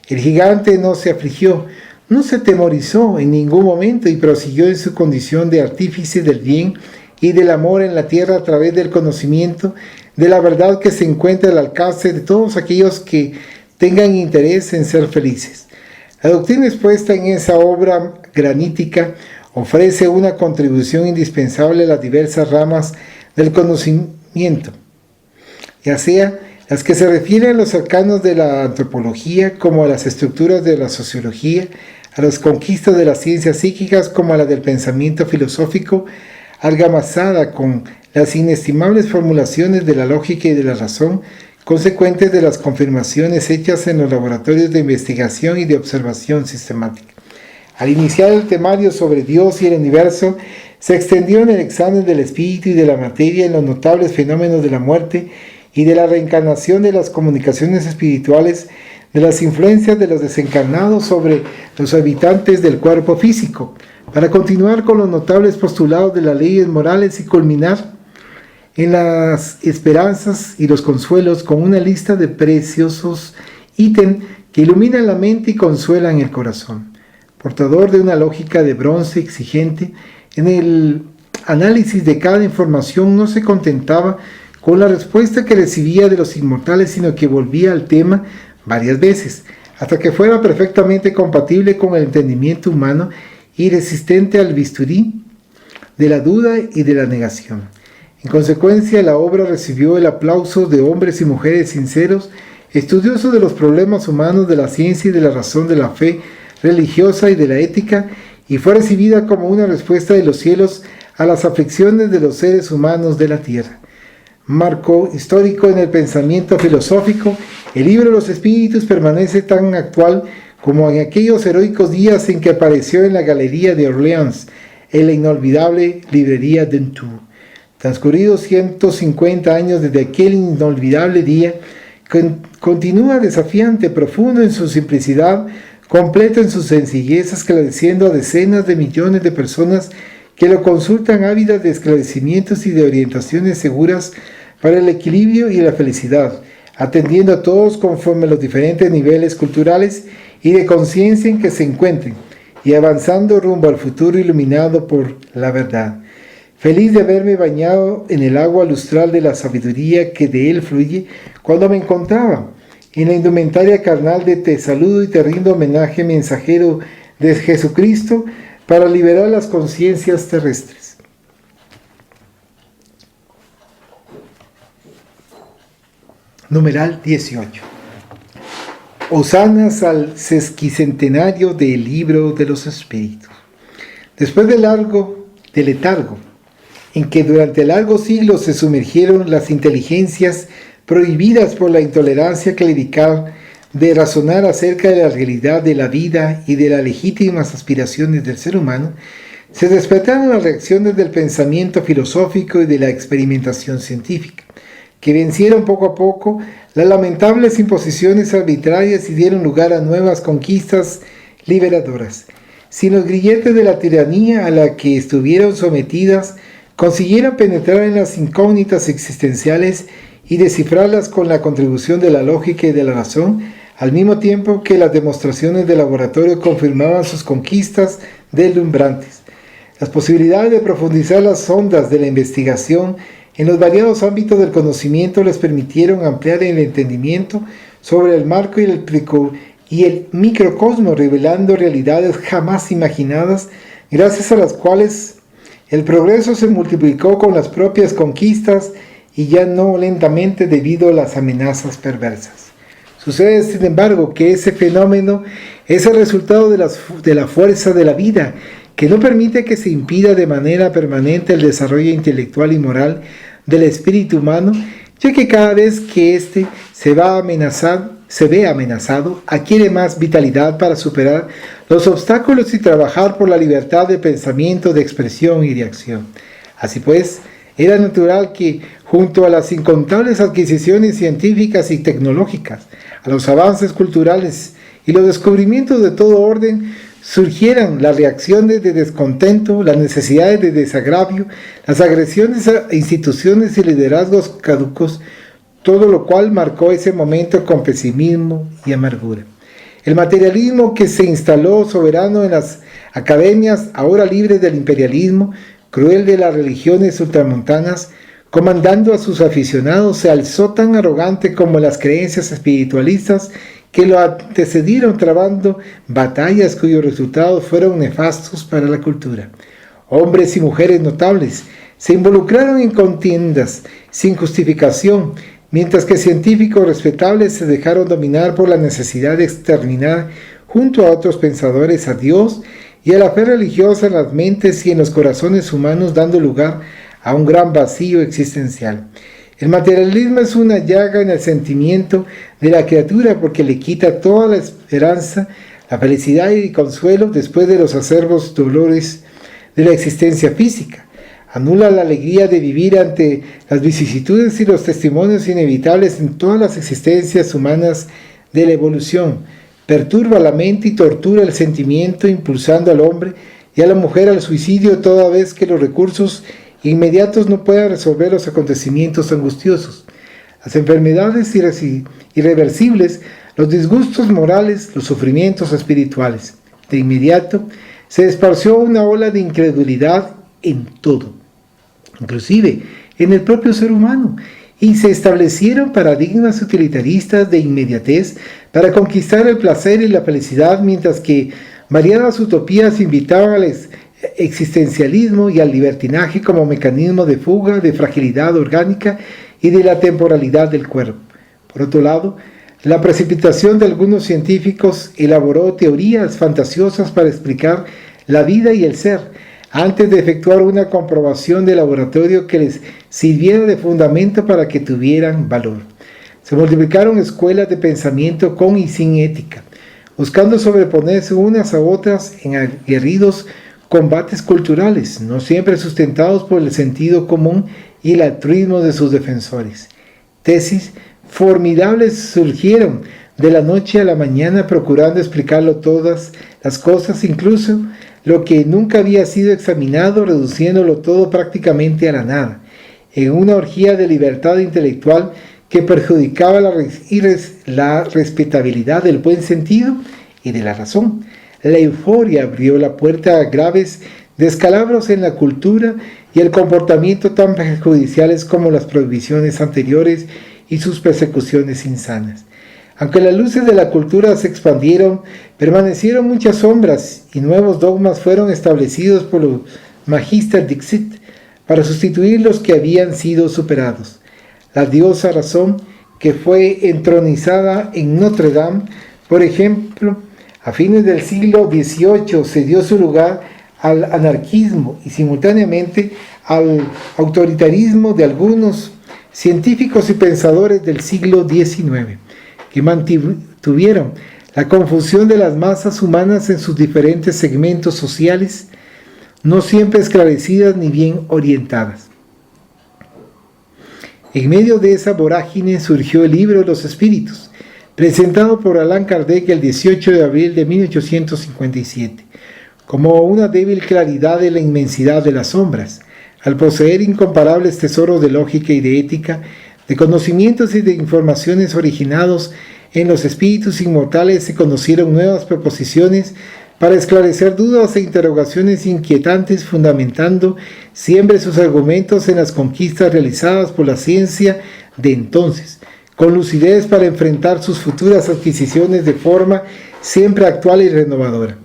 El gigante no se afligió, no se temorizó en ningún momento y prosiguió en su condición de artífice del bien y del amor en la tierra a través del conocimiento de la verdad que se encuentra al alcance de todos aquellos que tengan interés en ser felices. La doctrina expuesta en esa obra granítica ofrece una contribución indispensable a las diversas ramas del conocimiento, ya sea las que se refieren a los arcanos de la antropología como a las estructuras de la sociología, a las conquistas de las ciencias psíquicas como a las del pensamiento filosófico, argamazada con las inestimables formulaciones de la lógica y de la razón, consecuentes de las confirmaciones hechas en los laboratorios de investigación y de observación sistemática. Al iniciar el temario sobre Dios y el universo, se extendió en el examen del espíritu y de la materia en los notables fenómenos de la muerte y de la reencarnación, de las comunicaciones espirituales, de las influencias de los desencarnados sobre los habitantes del cuerpo físico, para continuar con los notables postulados de las leyes morales y culminar en las esperanzas y los consuelos con una lista de preciosos ítems que iluminan la mente y consuelan el corazón. Portador de una lógica de bronce exigente, en el análisis de cada información no se contentaba con la respuesta que recibía de los inmortales, sino que volvía al tema varias veces, hasta que fuera perfectamente compatible con el entendimiento humano y resistente al bisturí de la duda y de la negación. En consecuencia, la obra recibió el aplauso de hombres y mujeres sinceros, estudiosos de los problemas humanos, de la ciencia y de la razón, de la fe religiosa y de la ética, y fue recibida como una respuesta de los cielos a las aflicciones de los seres humanos de la tierra. Marco histórico en el pensamiento filosófico, el libro de los espíritus permanece tan actual como en aquellos heroicos días en que apareció en la Galería de Orleans, en la inolvidable librería Dentour. Transcurridos 150 años desde aquel inolvidable día, continúa desafiante, profundo en su simplicidad, completo en sus sencillez, esclareciendo a decenas de millones de personas que lo consultan, ávidas de esclarecimientos y de orientaciones seguras para el equilibrio y la felicidad, atendiendo a todos conforme a los diferentes niveles culturales y de conciencia en que se encuentren, y avanzando rumbo al futuro iluminado por la verdad. Feliz de haberme bañado en el agua lustral de la sabiduría que de él fluye, cuando me encontraba en la indumentaria carnal de te saludo y te rindo homenaje, mensajero de Jesucristo, para liberar las conciencias terrestres. Numeral 18. Hosanas al sesquicentenario del libro de los espíritus. Después del letargo, en que durante largos siglos se sumergieron las inteligencias prohibidas por la intolerancia clerical de razonar acerca de la realidad de la vida y de las legítimas aspiraciones del ser humano, se despertaron las reacciones del pensamiento filosófico y de la experimentación científica, que vencieron poco a poco las lamentables imposiciones arbitrarias y dieron lugar a nuevas conquistas liberadoras. Sin los grilletes de la tiranía a la que estuvieron sometidas, consiguieron penetrar en las incógnitas existenciales y descifrarlas con la contribución de la lógica y de la razón, al mismo tiempo que las demostraciones de laboratorio confirmaban sus conquistas deslumbrantes. Las posibilidades de profundizar las ondas de la investigación en los variados ámbitos del conocimiento les permitieron ampliar el entendimiento sobre el marco y el microcosmos, revelando realidades jamás imaginadas, gracias a las cuales el progreso se multiplicó con las propias conquistas y ya no lentamente debido a las amenazas perversas. Sucede, sin embargo, que ese fenómeno es el resultado de la fuerza de la vida, que no permite que se impida de manera permanente el desarrollo intelectual y moral del espíritu humano, ya que cada vez que éste se ve amenazado, adquiere más vitalidad para superar los obstáculos y trabajar por la libertad de pensamiento, de expresión y de acción. Así pues, era natural que, junto a las incontables adquisiciones científicas y tecnológicas, a los avances culturales y los descubrimientos de todo orden, surgieran las reacciones de descontento, las necesidades de desagravio, las agresiones a instituciones y liderazgos caducos, todo lo cual marcó ese momento con pesimismo y amargura. El materialismo que se instaló soberano en las academias, ahora libres del imperialismo, cruel de las religiones ultramontanas, comandando a sus aficionados, se alzó tan arrogante como las creencias espiritualistas que lo antecedieron, trabando batallas cuyos resultados fueron nefastos para la cultura. Hombres y mujeres notables se involucraron en contiendas sin justificación, mientras que científicos respetables se dejaron dominar por la necesidad de exterminar junto a otros pensadores a Dios y a la fe religiosa en las mentes y en los corazones humanos, dando lugar a un gran vacío existencial. El materialismo es una llaga en el sentimiento de la criatura porque le quita toda la esperanza, la felicidad y el consuelo después de los acerbos dolores de la existencia física. Anula la alegría de vivir ante las vicisitudes y los testimonios inevitables en todas las existencias humanas de la evolución. Perturba la mente y tortura el sentimiento, impulsando al hombre y a la mujer al suicidio toda vez que los recursos inmediatos no puedan resolver los acontecimientos angustiosos. Las enfermedades irreversibles, los disgustos morales, los sufrimientos espirituales. De inmediato se esparció una ola de incredulidad en todo, inclusive en el propio ser humano, y se establecieron paradigmas utilitaristas de inmediatez para conquistar el placer y la felicidad, mientras que variadas utopías invitaban al existencialismo y al libertinaje como mecanismo de fuga, de fragilidad orgánica y de la temporalidad del cuerpo. Por otro lado, la precipitación de algunos científicos elaboró teorías fantasiosas para explicar la vida y el ser, antes de efectuar una comprobación de laboratorio que les sirviera de fundamento para que tuvieran valor. Se multiplicaron escuelas de pensamiento con y sin ética, buscando sobreponerse unas a otras en aguerridos combates culturales, no siempre sustentados por el sentido común y el altruismo de sus defensores. Tesis formidables surgieron de la noche a la mañana procurando explicarlo todas las cosas, incluso lo que nunca había sido examinado, reduciéndolo todo prácticamente a la nada, en una orgía de libertad intelectual que perjudicaba la respetabilidad del buen sentido y de la razón. La euforia abrió la puerta a graves descalabros en la cultura y el comportamiento tan perjudiciales como las prohibiciones anteriores y sus persecuciones insanas. Aunque las luces de la cultura se expandieron, permanecieron muchas sombras y nuevos dogmas fueron establecidos por los Magister Dixit para sustituir los que habían sido superados. La diosa razón, que fue entronizada en Notre Dame, por ejemplo, a fines del siglo XVIII cedió su lugar al anarquismo y simultáneamente al autoritarismo de algunos científicos y pensadores del siglo XIX, que mantuvieron la confusión de las masas humanas en sus diferentes segmentos sociales, no siempre esclarecidas ni bien orientadas. En medio de esa vorágine surgió el libro de los espíritus, presentado por Allan Kardec el 18 de abril de 1857, como una débil claridad de la inmensidad de las sombras. Al poseer incomparables tesoros de lógica y de ética, de conocimientos y de informaciones originados en los espíritus inmortales, se conocieron nuevas proposiciones para esclarecer dudas e interrogaciones inquietantes, fundamentando siempre sus argumentos en las conquistas realizadas por la ciencia de entonces, con lucidez para enfrentar sus futuras adquisiciones de forma siempre actual y renovadora.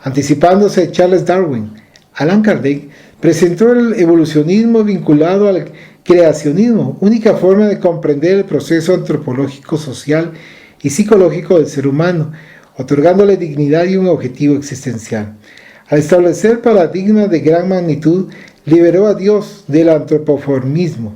Anticipándose a Charles Darwin, Allan Kardec presentó el evolucionismo vinculado al creacionismo, única forma de comprender el proceso antropológico, social y psicológico del ser humano, otorgándole dignidad y un objetivo existencial. Al establecer paradigmas de gran magnitud, liberó a Dios del antropoformismo,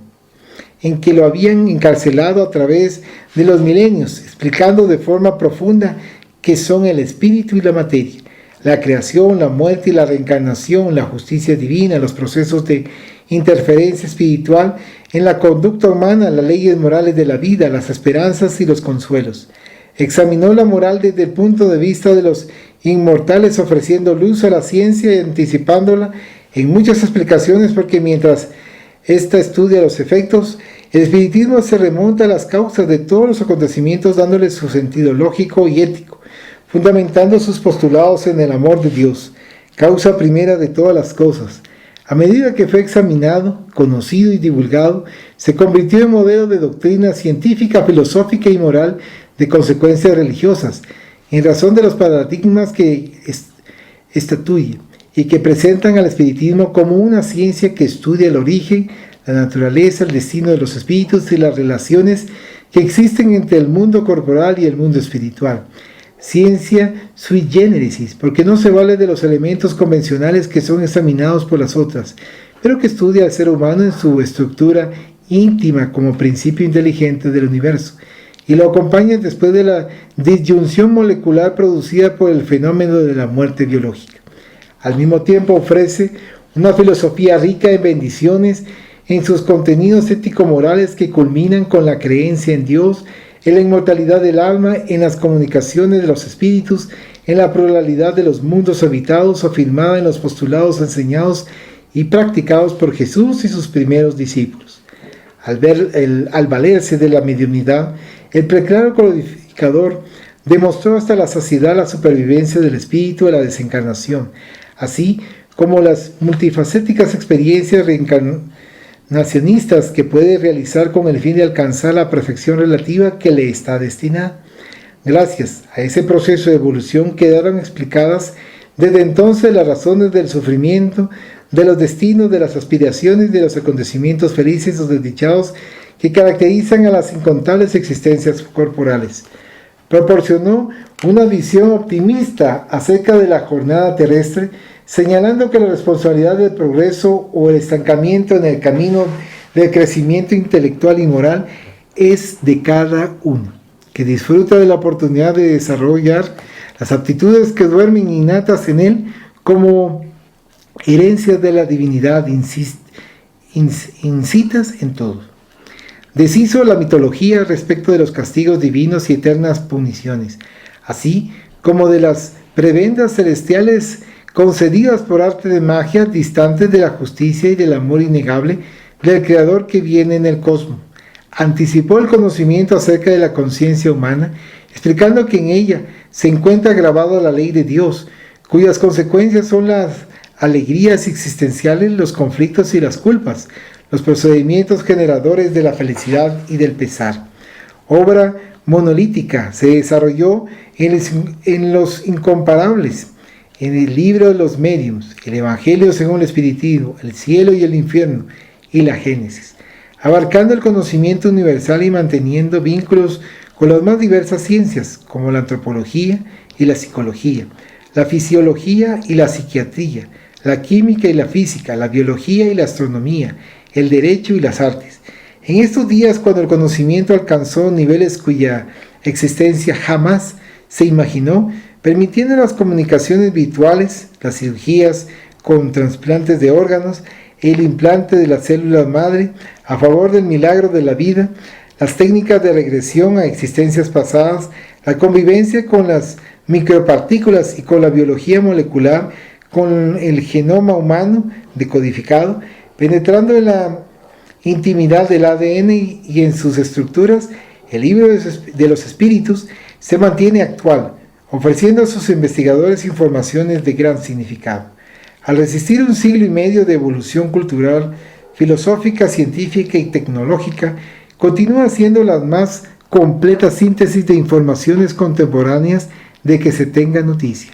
en que lo habían encarcelado a través de los milenios, explicando de forma profunda qué son el espíritu y la materia, la creación, la muerte y la reencarnación, la justicia divina, los procesos de interferencia espiritual en la conducta humana, las leyes morales de la vida, las esperanzas y los consuelos. Examinó la moral desde el punto de vista de los inmortales, ofreciendo luz a la ciencia y anticipándola en muchas explicaciones, porque mientras ésta estudia los efectos, el espiritismo se remonta a las causas de todos los acontecimientos, dándoles su sentido lógico y ético, fundamentando sus postulados en el amor de Dios, causa primera de todas las cosas. A medida que fue examinado, conocido y divulgado, se convirtió en modelo de doctrina científica, filosófica y moral de consecuencias religiosas, en razón de los paradigmas que estatuye y que presentan al espiritismo como una ciencia que estudia el origen, la naturaleza, el destino de los espíritus y las relaciones que existen entre el mundo corporal y el mundo espiritual. ciencia sui generis, porque no se vale de los elementos convencionales que son examinados por las otras, pero que estudia al ser humano en su estructura íntima como principio inteligente del universo, y lo acompaña después de la disyunción molecular producida por el fenómeno de la muerte biológica. Al mismo tiempo ofrece una filosofía rica en bendiciones en sus contenidos ético-morales que culminan con la creencia en Dios, en la inmortalidad del alma, en las comunicaciones de los espíritus, en la pluralidad de los mundos habitados, afirmada en los postulados enseñados y practicados por Jesús y sus primeros discípulos. Al valerse de la mediunidad, el preclaro codificador demostró hasta la saciedad la supervivencia del espíritu de la desencarnación, así como las multifacéticas experiencias reencarnacionistas que puede realizar con el fin de alcanzar la perfección relativa que le está destinada. Gracias a ese proceso de evolución quedaron explicadas desde entonces las razones del sufrimiento, de los destinos, de las aspiraciones, de los acontecimientos felices o desdichados que caracterizan a las incontables existencias corporales. Proporcionó una visión optimista acerca de la jornada terrestre, señalando que la responsabilidad del progreso o el estancamiento en el camino del crecimiento intelectual y moral es de cada uno, que disfruta de la oportunidad de desarrollar las aptitudes que duermen innatas en él como herencias de la divinidad incitas en todo. Deshizo la mitología respecto de los castigos divinos y eternas puniciones, así como de las prebendas celestiales concedidas por arte de magia, distantes de la justicia y del amor innegable del Creador que viene en el cosmos. Anticipó el conocimiento acerca de la conciencia humana, explicando que en ella se encuentra grabada la ley de Dios, cuyas consecuencias son las alegrías existenciales, los conflictos y las culpas, los procedimientos generadores de la felicidad y del pesar. Obra monolítica, se desarrolló en los incomparables, en el libro de los mediums, el Evangelio según el Espiritismo, el cielo y el infierno, y la Génesis, abarcando el conocimiento universal y manteniendo vínculos con las más diversas ciencias, como la antropología y la psicología, la fisiología y la psiquiatría, la química y la física, la biología y la astronomía, el derecho y las artes. En estos días, cuando el conocimiento alcanzó niveles cuya existencia jamás se imaginó, permitiendo las comunicaciones virtuales, las cirugías con trasplantes de órganos, el implante de las células madre a favor del milagro de la vida, las técnicas de regresión a existencias pasadas, la convivencia con las micropartículas y con la biología molecular, con el genoma humano decodificado, penetrando en la intimidad del ADN y en sus estructuras, el libro de los espíritus se mantiene actual, ofreciendo a sus investigadores informaciones de gran significado. Al resistir un siglo y medio de evolución cultural, filosófica, científica y tecnológica, continúa siendo la más completa síntesis de informaciones contemporáneas de que se tenga noticia.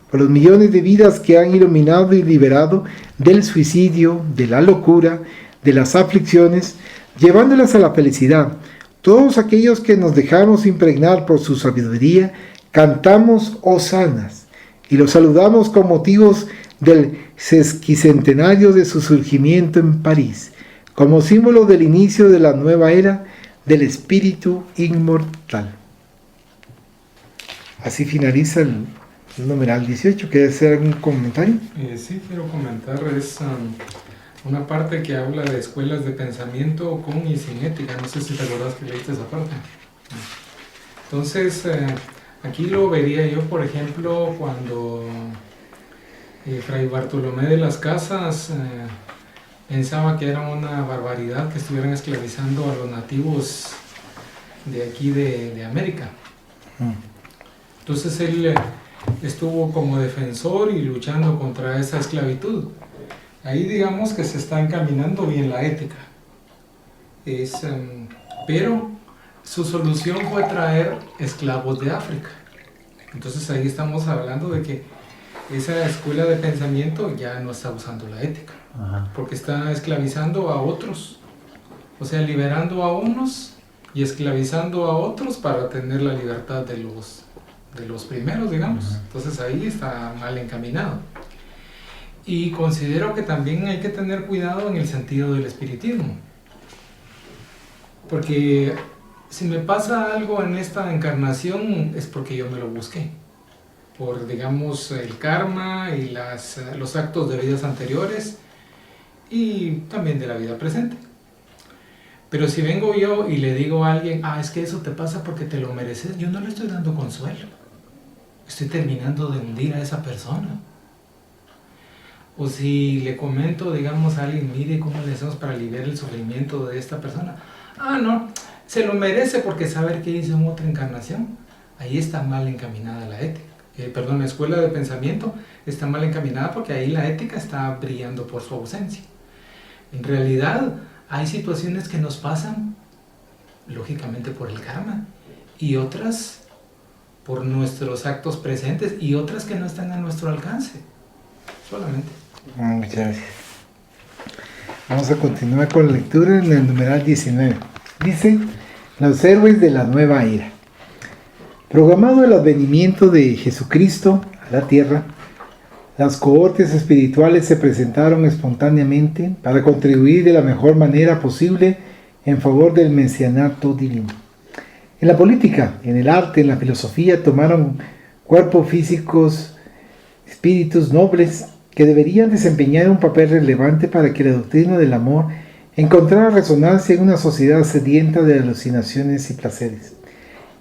Por los millones de vidas que han iluminado y liberado del suicidio, de la locura, de las aflicciones, llevándolas a la felicidad. Todos aquellos que nos dejamos impregnar por su sabiduría, cantamos hosanas y los saludamos con motivos del sesquicentenario de su surgimiento en París, como símbolo del inicio de la nueva era del espíritu inmortal. Así finaliza el numeral 18. ¿Quieres hacer algún comentario? Sí, quiero comentar, es una parte que habla de escuelas de pensamiento con y sin ética. No sé si te acuerdas que leíste esa parte. Entonces, aquí lo vería yo, por ejemplo, cuando Fray Bartolomé de las Casas pensaba que era una barbaridad que estuvieran esclavizando a los nativos de aquí de América. Entonces él estuvo como defensor y luchando contra esa esclavitud. Ahí digamos que se está encaminando bien la ética. Pero su solución fue traer esclavos de África. Entonces ahí estamos hablando de que esa escuela de pensamiento ya no está usando la ética. Ajá. Porque está esclavizando a otros. O sea, liberando a unos y esclavizando a otros para tener la libertad de los primeros, digamos. Entonces ahí está mal encaminado. Y considero que también hay que tener cuidado en el sentido del espiritismo. Porque si me pasa algo en esta encarnación es porque yo me lo busqué. Por, digamos, el karma y los actos de vidas anteriores y también de la vida presente. Pero si vengo yo y le digo a alguien, es que eso te pasa porque te lo mereces, yo no le estoy dando consuelo. Estoy terminando de hundir a esa persona. O si le comento, digamos, a alguien, mire cómo le hacemos para aliviar el sufrimiento de esta persona. No, se lo merece porque saber qué hizo en otra encarnación. Ahí está mal encaminada la ética. La escuela de pensamiento está mal encaminada porque ahí la ética está brillando por su ausencia. En realidad, hay situaciones que nos pasan, lógicamente, por el karma, y otras por nuestros actos presentes, y otras que no están a nuestro alcance. Solamente. Muchas gracias. Vamos a continuar con la lectura en el numeral 19. Dice: los héroes de la nueva era. Programado el advenimiento de Jesucristo a la tierra, las cohortes espirituales se presentaron espontáneamente para contribuir de la mejor manera posible en favor del mesianato divino. En la política, en el arte, en la filosofía, tomaron cuerpo físicos espíritus nobles que deberían desempeñar un papel relevante para que la doctrina del amor encontrara resonancia en una sociedad sedienta de alucinaciones y placeres.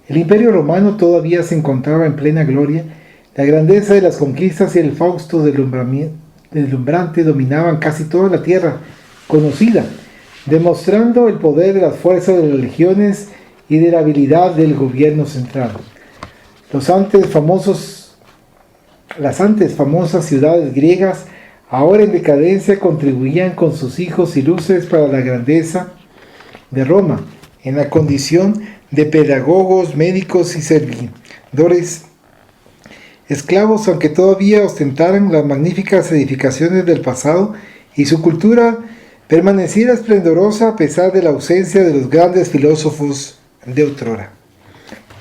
El Imperio Romano todavía se encontraba en plena gloria. La grandeza de las conquistas y el fausto deslumbrante dominaban casi toda la tierra conocida, demostrando el poder de las fuerzas de las legiones y de la habilidad del gobierno central. Las antes famosas ciudades griegas, ahora en decadencia, contribuían con sus hijos ilustres para la grandeza de Roma, en la condición de pedagogos, médicos y servidores esclavos, aunque todavía ostentaran las magníficas edificaciones del pasado y su cultura permaneciera esplendorosa a pesar de la ausencia de los grandes filósofos de otrora.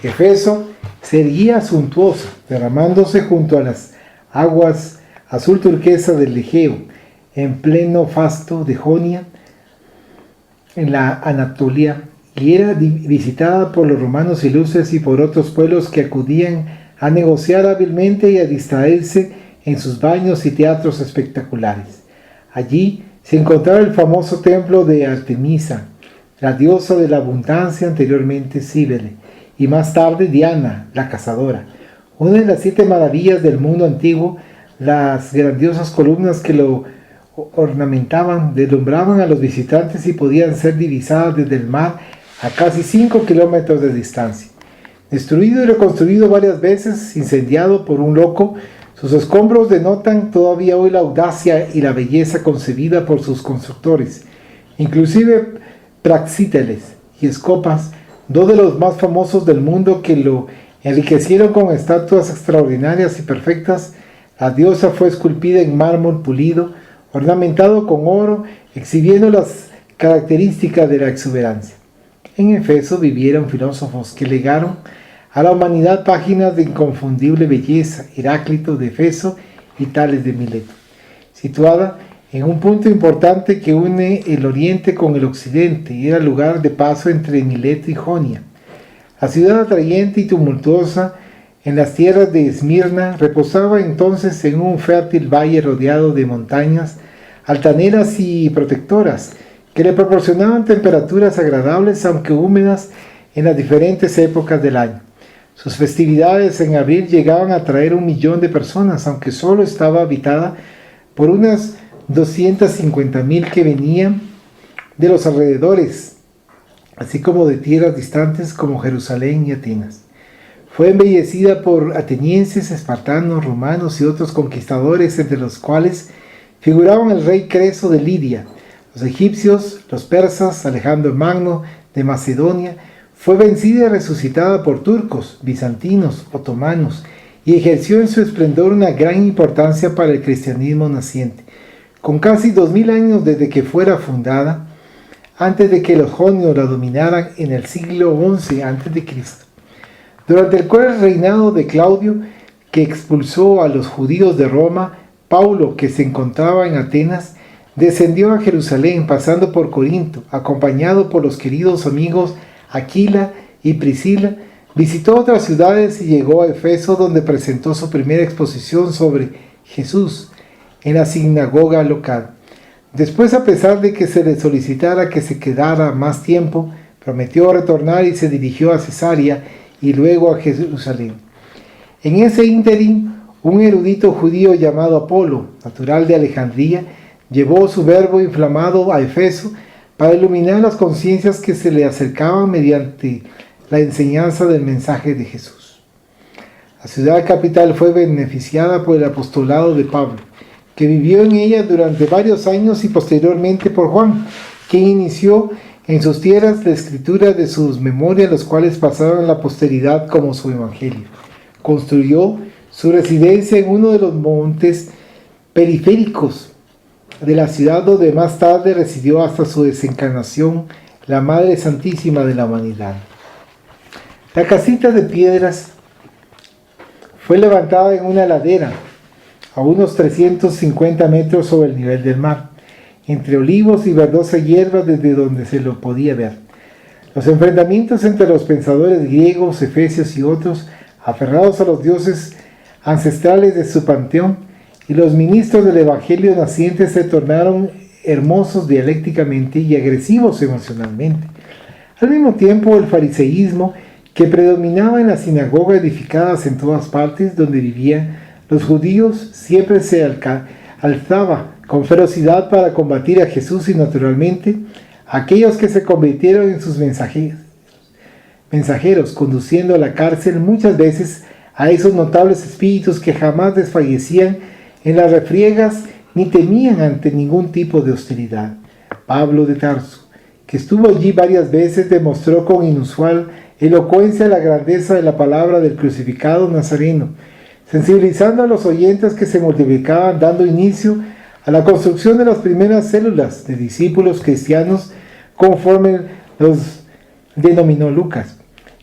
Éfeso se erguía suntuosa, derramándose junto a las aguas azul turquesa del Egeo, en pleno fasto de Jonia, en la Anatolia, y era visitada por los romanos ilustres y por otros pueblos que acudían a negociar hábilmente y a distraerse en sus baños y teatros espectaculares. Allí se encontraba el famoso templo de Artemisa, la diosa de la abundancia, anteriormente Cíbele, y más tarde Diana, la cazadora. Una de las 7 maravillas del mundo antiguo, las grandiosas columnas que lo ornamentaban deslumbraban a los visitantes y podían ser divisadas desde el mar a casi 5 kilómetros de distancia. Destruido y reconstruido varias veces, incendiado por un loco, sus escombros denotan todavía hoy la audacia y la belleza concebida por sus constructores. Inclusive Praxíteles y Escopas, 2 de los más famosos del mundo, que lo enriquecieron con estatuas extraordinarias y perfectas. La diosa fue esculpida en mármol pulido, ornamentado con oro, exhibiendo las características de la exuberancia. En Éfeso vivieron filósofos que legaron a la humanidad páginas de inconfundible belleza: Heráclito de Éfeso y Tales de Mileto. Situada en un punto importante que une el oriente con el occidente, y era lugar de paso entre Mileto y Jonia. La ciudad atrayente y tumultuosa en las tierras de Esmirna reposaba entonces en un fértil valle rodeado de montañas altaneras y protectoras, que le proporcionaban temperaturas agradables aunque húmedas en las diferentes épocas del año. Sus festividades en abril llegaban a atraer 1 millón de personas, aunque solo estaba habitada por unas 250,000 que venían de los alrededores, así como de tierras distantes como Jerusalén y Atenas. Fue embellecida por atenienses, espartanos, romanos y otros conquistadores, entre los cuales figuraban el rey Creso de Lidia, los egipcios, los persas. Alejandro Magno de Macedonia fue vencida y resucitada por turcos, bizantinos, otomanos, y ejerció en su esplendor una gran importancia para el cristianismo naciente. Con casi 2000 años desde que fuera fundada, antes de que los jonios la dominaran en el siglo XI a.C., Durante el cruel reinado de Claudio, que expulsó a los judíos de Roma, Paulo, que se encontraba en Atenas, descendió a Jerusalén pasando por Corinto, acompañado por los queridos amigos Aquila y Priscila. Visitó otras ciudades y llegó a Efeso, donde presentó su primera exposición sobre Jesús en la sinagoga local. Después, a pesar de que se le solicitara que se quedara más tiempo, prometió retornar y se dirigió a Cesarea y luego a Jerusalén. En ese ínterin, un erudito judío llamado Apolo, natural de Alejandría, llevó su verbo inflamado a Efeso para iluminar las conciencias que se le acercaban mediante la enseñanza del mensaje de Jesús. La ciudad capital fue beneficiada por el apostolado de Pablo, que vivió en ella durante varios años, y posteriormente por Juan, quien inició en sus tierras la escritura de sus memorias, los cuales pasaron a la posteridad como su evangelio. Construyó su residencia en uno de los montes periféricos de la ciudad, donde más tarde residió hasta su desencarnación la Madre Santísima de la Humanidad. La casita de piedras fue levantada en una ladera a unos 350 metros sobre el nivel del mar, entre olivos y verdosa hierba, desde donde se lo podía ver. Los enfrentamientos entre los pensadores griegos, efesios y otros, aferrados a los dioses ancestrales de su panteón, y los ministros del Evangelio naciente, se tornaron hermosos dialécticamente y agresivos emocionalmente. Al mismo tiempo, el fariseísmo, que predominaba en las sinagogas edificadas en todas partes donde vivían los judíos, siempre se alzaba con ferocidad para combatir a Jesús, y naturalmente aquellos que se convirtieron en sus mensajeros, conduciendo a la cárcel muchas veces a esos notables espíritus que jamás desfallecían en las refriegas ni temían ante ningún tipo de hostilidad. Pablo de Tarso, que estuvo allí varias veces, demostró con inusual elocuencia la grandeza de la palabra del crucificado Nazareno, sensibilizando a los oyentes que se multiplicaban, dando inicio a la construcción de las primeras células de discípulos cristianos, conforme los denominó Lucas.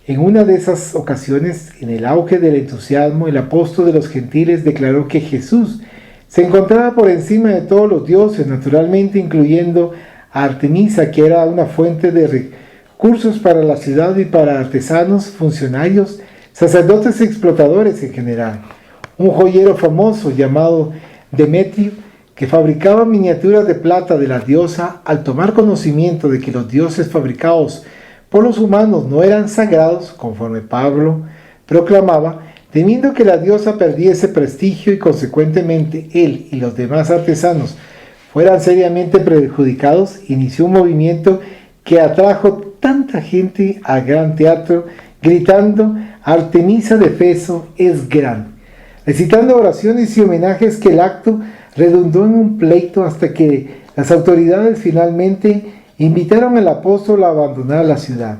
En una de esas ocasiones, en el auge del entusiasmo, el apóstol de los gentiles declaró que Jesús se encontraba por encima de todos los dioses, naturalmente incluyendo a Artemisa, que era una fuente de recursos para la ciudad y para artesanos, funcionarios, sacerdotes y explotadores en general. Un joyero famoso llamado Demetrio, que fabricaba miniaturas de plata de la diosa, al tomar conocimiento de que los dioses fabricados por los humanos no eran sagrados, conforme Pablo proclamaba, temiendo que la diosa perdiese prestigio y consecuentemente él y los demás artesanos fueran seriamente perjudicados, inició un movimiento que atrajo tanta gente al gran teatro, gritando: Artemisa de Efeso es gran, recitando oraciones y homenajes, que el acto redundó en un pleito, hasta que las autoridades finalmente invitaron al apóstol a abandonar la ciudad.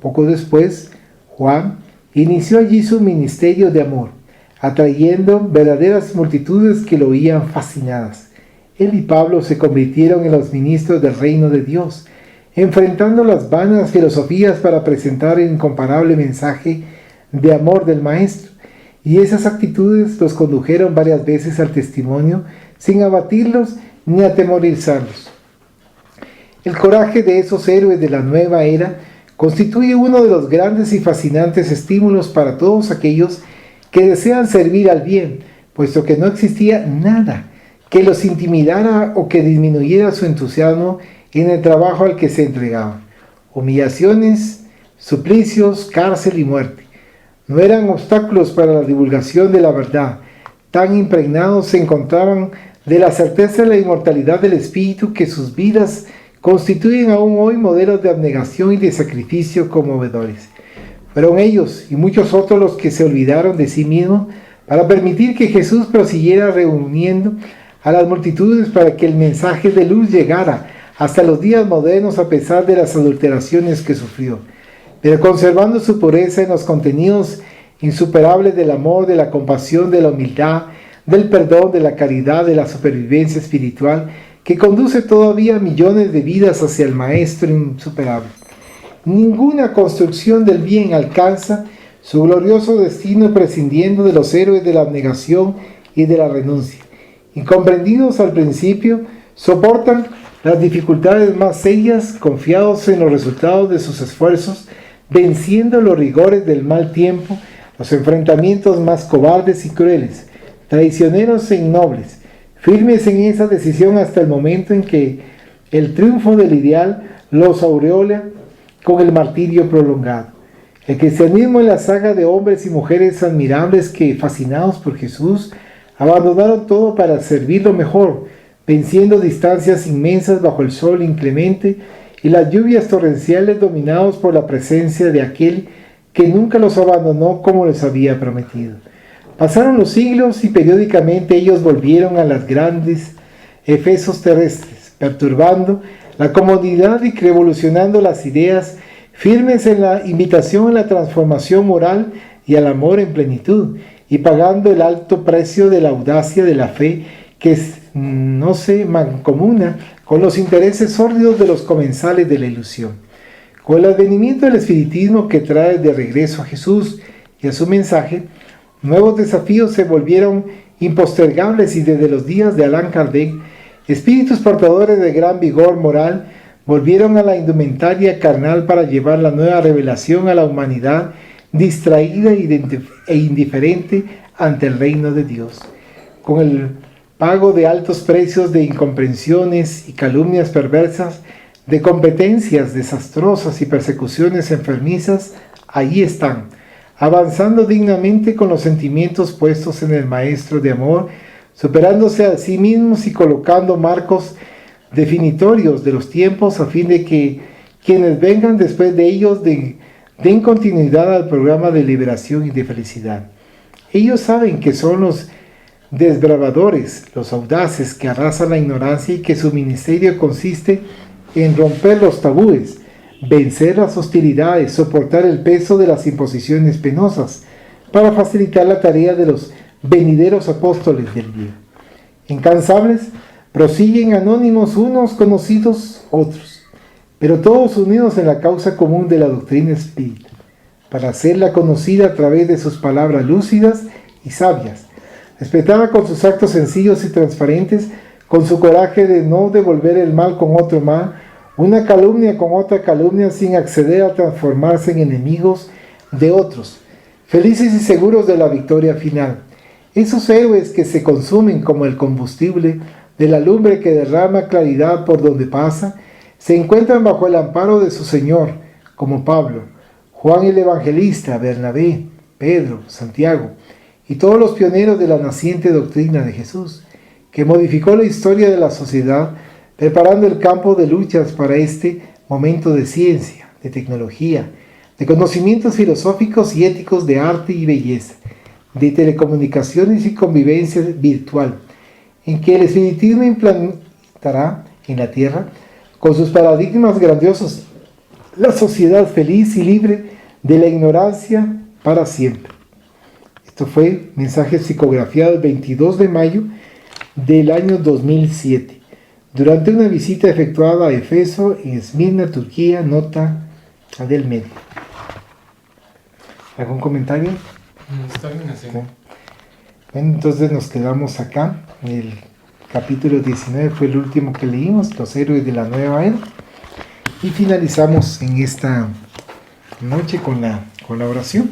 Poco después, Juan inició allí su ministerio de amor, atrayendo verdaderas multitudes que lo oían fascinadas. Él y Pablo se convirtieron en los ministros del reino de Dios, enfrentando las vanas filosofías para presentar el incomparable mensaje de amor del Maestro, y esas actitudes los condujeron varias veces al testimonio, sin abatirlos ni atemorizarlos. El coraje de esos héroes de la nueva era constituye uno de los grandes y fascinantes estímulos para todos aquellos que desean servir al bien, puesto que no existía nada que los intimidara o que disminuyera su entusiasmo en el trabajo al que se entregaban. Humillaciones, suplicios, cárcel y muerte no eran obstáculos para la divulgación de la verdad. Tan impregnados se encontraban de la certeza de la inmortalidad del espíritu, que sus vidas constituyen aún hoy modelos de abnegación y de sacrificio conmovedores. Fueron ellos y muchos otros los que se olvidaron de sí mismos para permitir que Jesús prosiguiera reuniendo a las multitudes, para que el mensaje de luz llegara hasta los días modernos, a pesar de las adulteraciones que sufrió, pero conservando su pureza en los contenidos insuperables del amor, de la compasión, de la humildad, del perdón, de la caridad, de la supervivencia espiritual, que conduce todavía millones de vidas hacia el Maestro insuperable. Ninguna construcción del bien alcanza su glorioso destino prescindiendo de los héroes de la abnegación y de la renuncia. Incomprendidos al principio, soportan las dificultades más serias, confiados en los resultados de sus esfuerzos, venciendo los rigores del mal tiempo, los enfrentamientos más cobardes y crueles, traicioneros e innobles, firmes en esa decisión hasta el momento en que el triunfo del ideal los aureola con el martirio prolongado. El cristianismo es la saga de hombres y mujeres admirables que, fascinados por Jesús, abandonaron todo para servirlo mejor, venciendo distancias inmensas bajo el sol inclemente y las lluvias torrenciales, dominados por la presencia de aquel que nunca los abandonó como les había prometido. Pasaron los siglos y periódicamente ellos volvieron a las grandes Efesos terrestres, perturbando la comodidad y revolucionando las ideas, firmes en la invitación a la transformación moral y al amor en plenitud, y pagando el alto precio de la audacia de la fe que no se mancomuna con los intereses sórdidos de los comensales de la ilusión. Con el advenimiento del espiritismo que trae de regreso a Jesús y a su mensaje, nuevos desafíos se volvieron impostergables y desde los días de Allan Kardec, espíritus portadores de gran vigor moral volvieron a la indumentaria carnal para llevar la nueva revelación a la humanidad distraída e indiferente ante el reino de Dios. Con el pago de altos precios de incomprensiones y calumnias perversas, de competencias desastrosas y persecuciones enfermizas, ahí están, avanzando dignamente con los sentimientos puestos en el Maestro de amor, superándose a sí mismos y colocando marcos definitorios de los tiempos a fin de que quienes vengan después de ellos den continuidad al programa de liberación y de felicidad. Ellos saben que son los desbravadores, los audaces que arrasan la ignorancia y que su ministerio consiste en romper los tabúes, vencer las hostilidades, soportar el peso de las imposiciones penosas, para facilitar la tarea de los venideros apóstoles del día. Incansables, prosiguen anónimos unos, conocidos otros, pero todos unidos en la causa común de la doctrina espírita, para hacerla conocida a través de sus palabras lúcidas y sabias, respetada con sus actos sencillos y transparentes, con su coraje de no devolver el mal con otro mal, una calumnia con otra calumnia, sin acceder a transformarse en enemigos de otros, felices y seguros de la victoria final. Esos héroes que se consumen como el combustible de la lumbre que derrama claridad por donde pasa, se encuentran bajo el amparo de su Señor, como Pablo, Juan el Evangelista, Bernabé, Pedro, Santiago, y todos los pioneros de la naciente doctrina de Jesús, que modificó la historia de la sociedad, preparando el campo de luchas para este momento de ciencia, de tecnología, de conocimientos filosóficos y éticos, de arte y belleza, de telecomunicaciones y convivencia virtual, en que el espiritismo implantará en la tierra, con sus paradigmas grandiosos, la sociedad feliz y libre de la ignorancia para siempre. Esto fue mensaje psicografiado el 22 de mayo del año 2007, durante una visita efectuada a Efeso, en Esmirna, Turquía, nota del medio. ¿Algún comentario? Está bien así. Bueno, entonces nos quedamos acá. El capítulo 19 fue el último que leímos, los héroes de la nueva era. Y finalizamos en esta noche con la oración.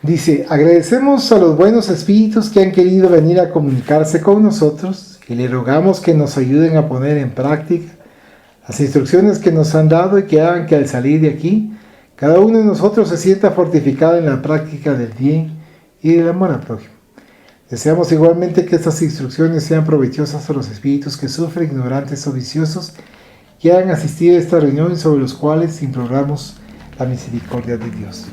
Dice: agradecemos a los buenos espíritus que han querido venir a comunicarse con nosotros y le rogamos que nos ayuden a poner en práctica las instrucciones que nos han dado y que hagan que al salir de aquí, cada uno de nosotros se sienta fortificado en la práctica del bien y del amor al prójimo. Deseamos igualmente que estas instrucciones sean provechosas a los espíritus que sufren, ignorantes o viciosos, que han asistido a esta reunión y sobre los cuales imploramos la misericordia de Dios.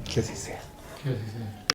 Que así sea. Que así sea.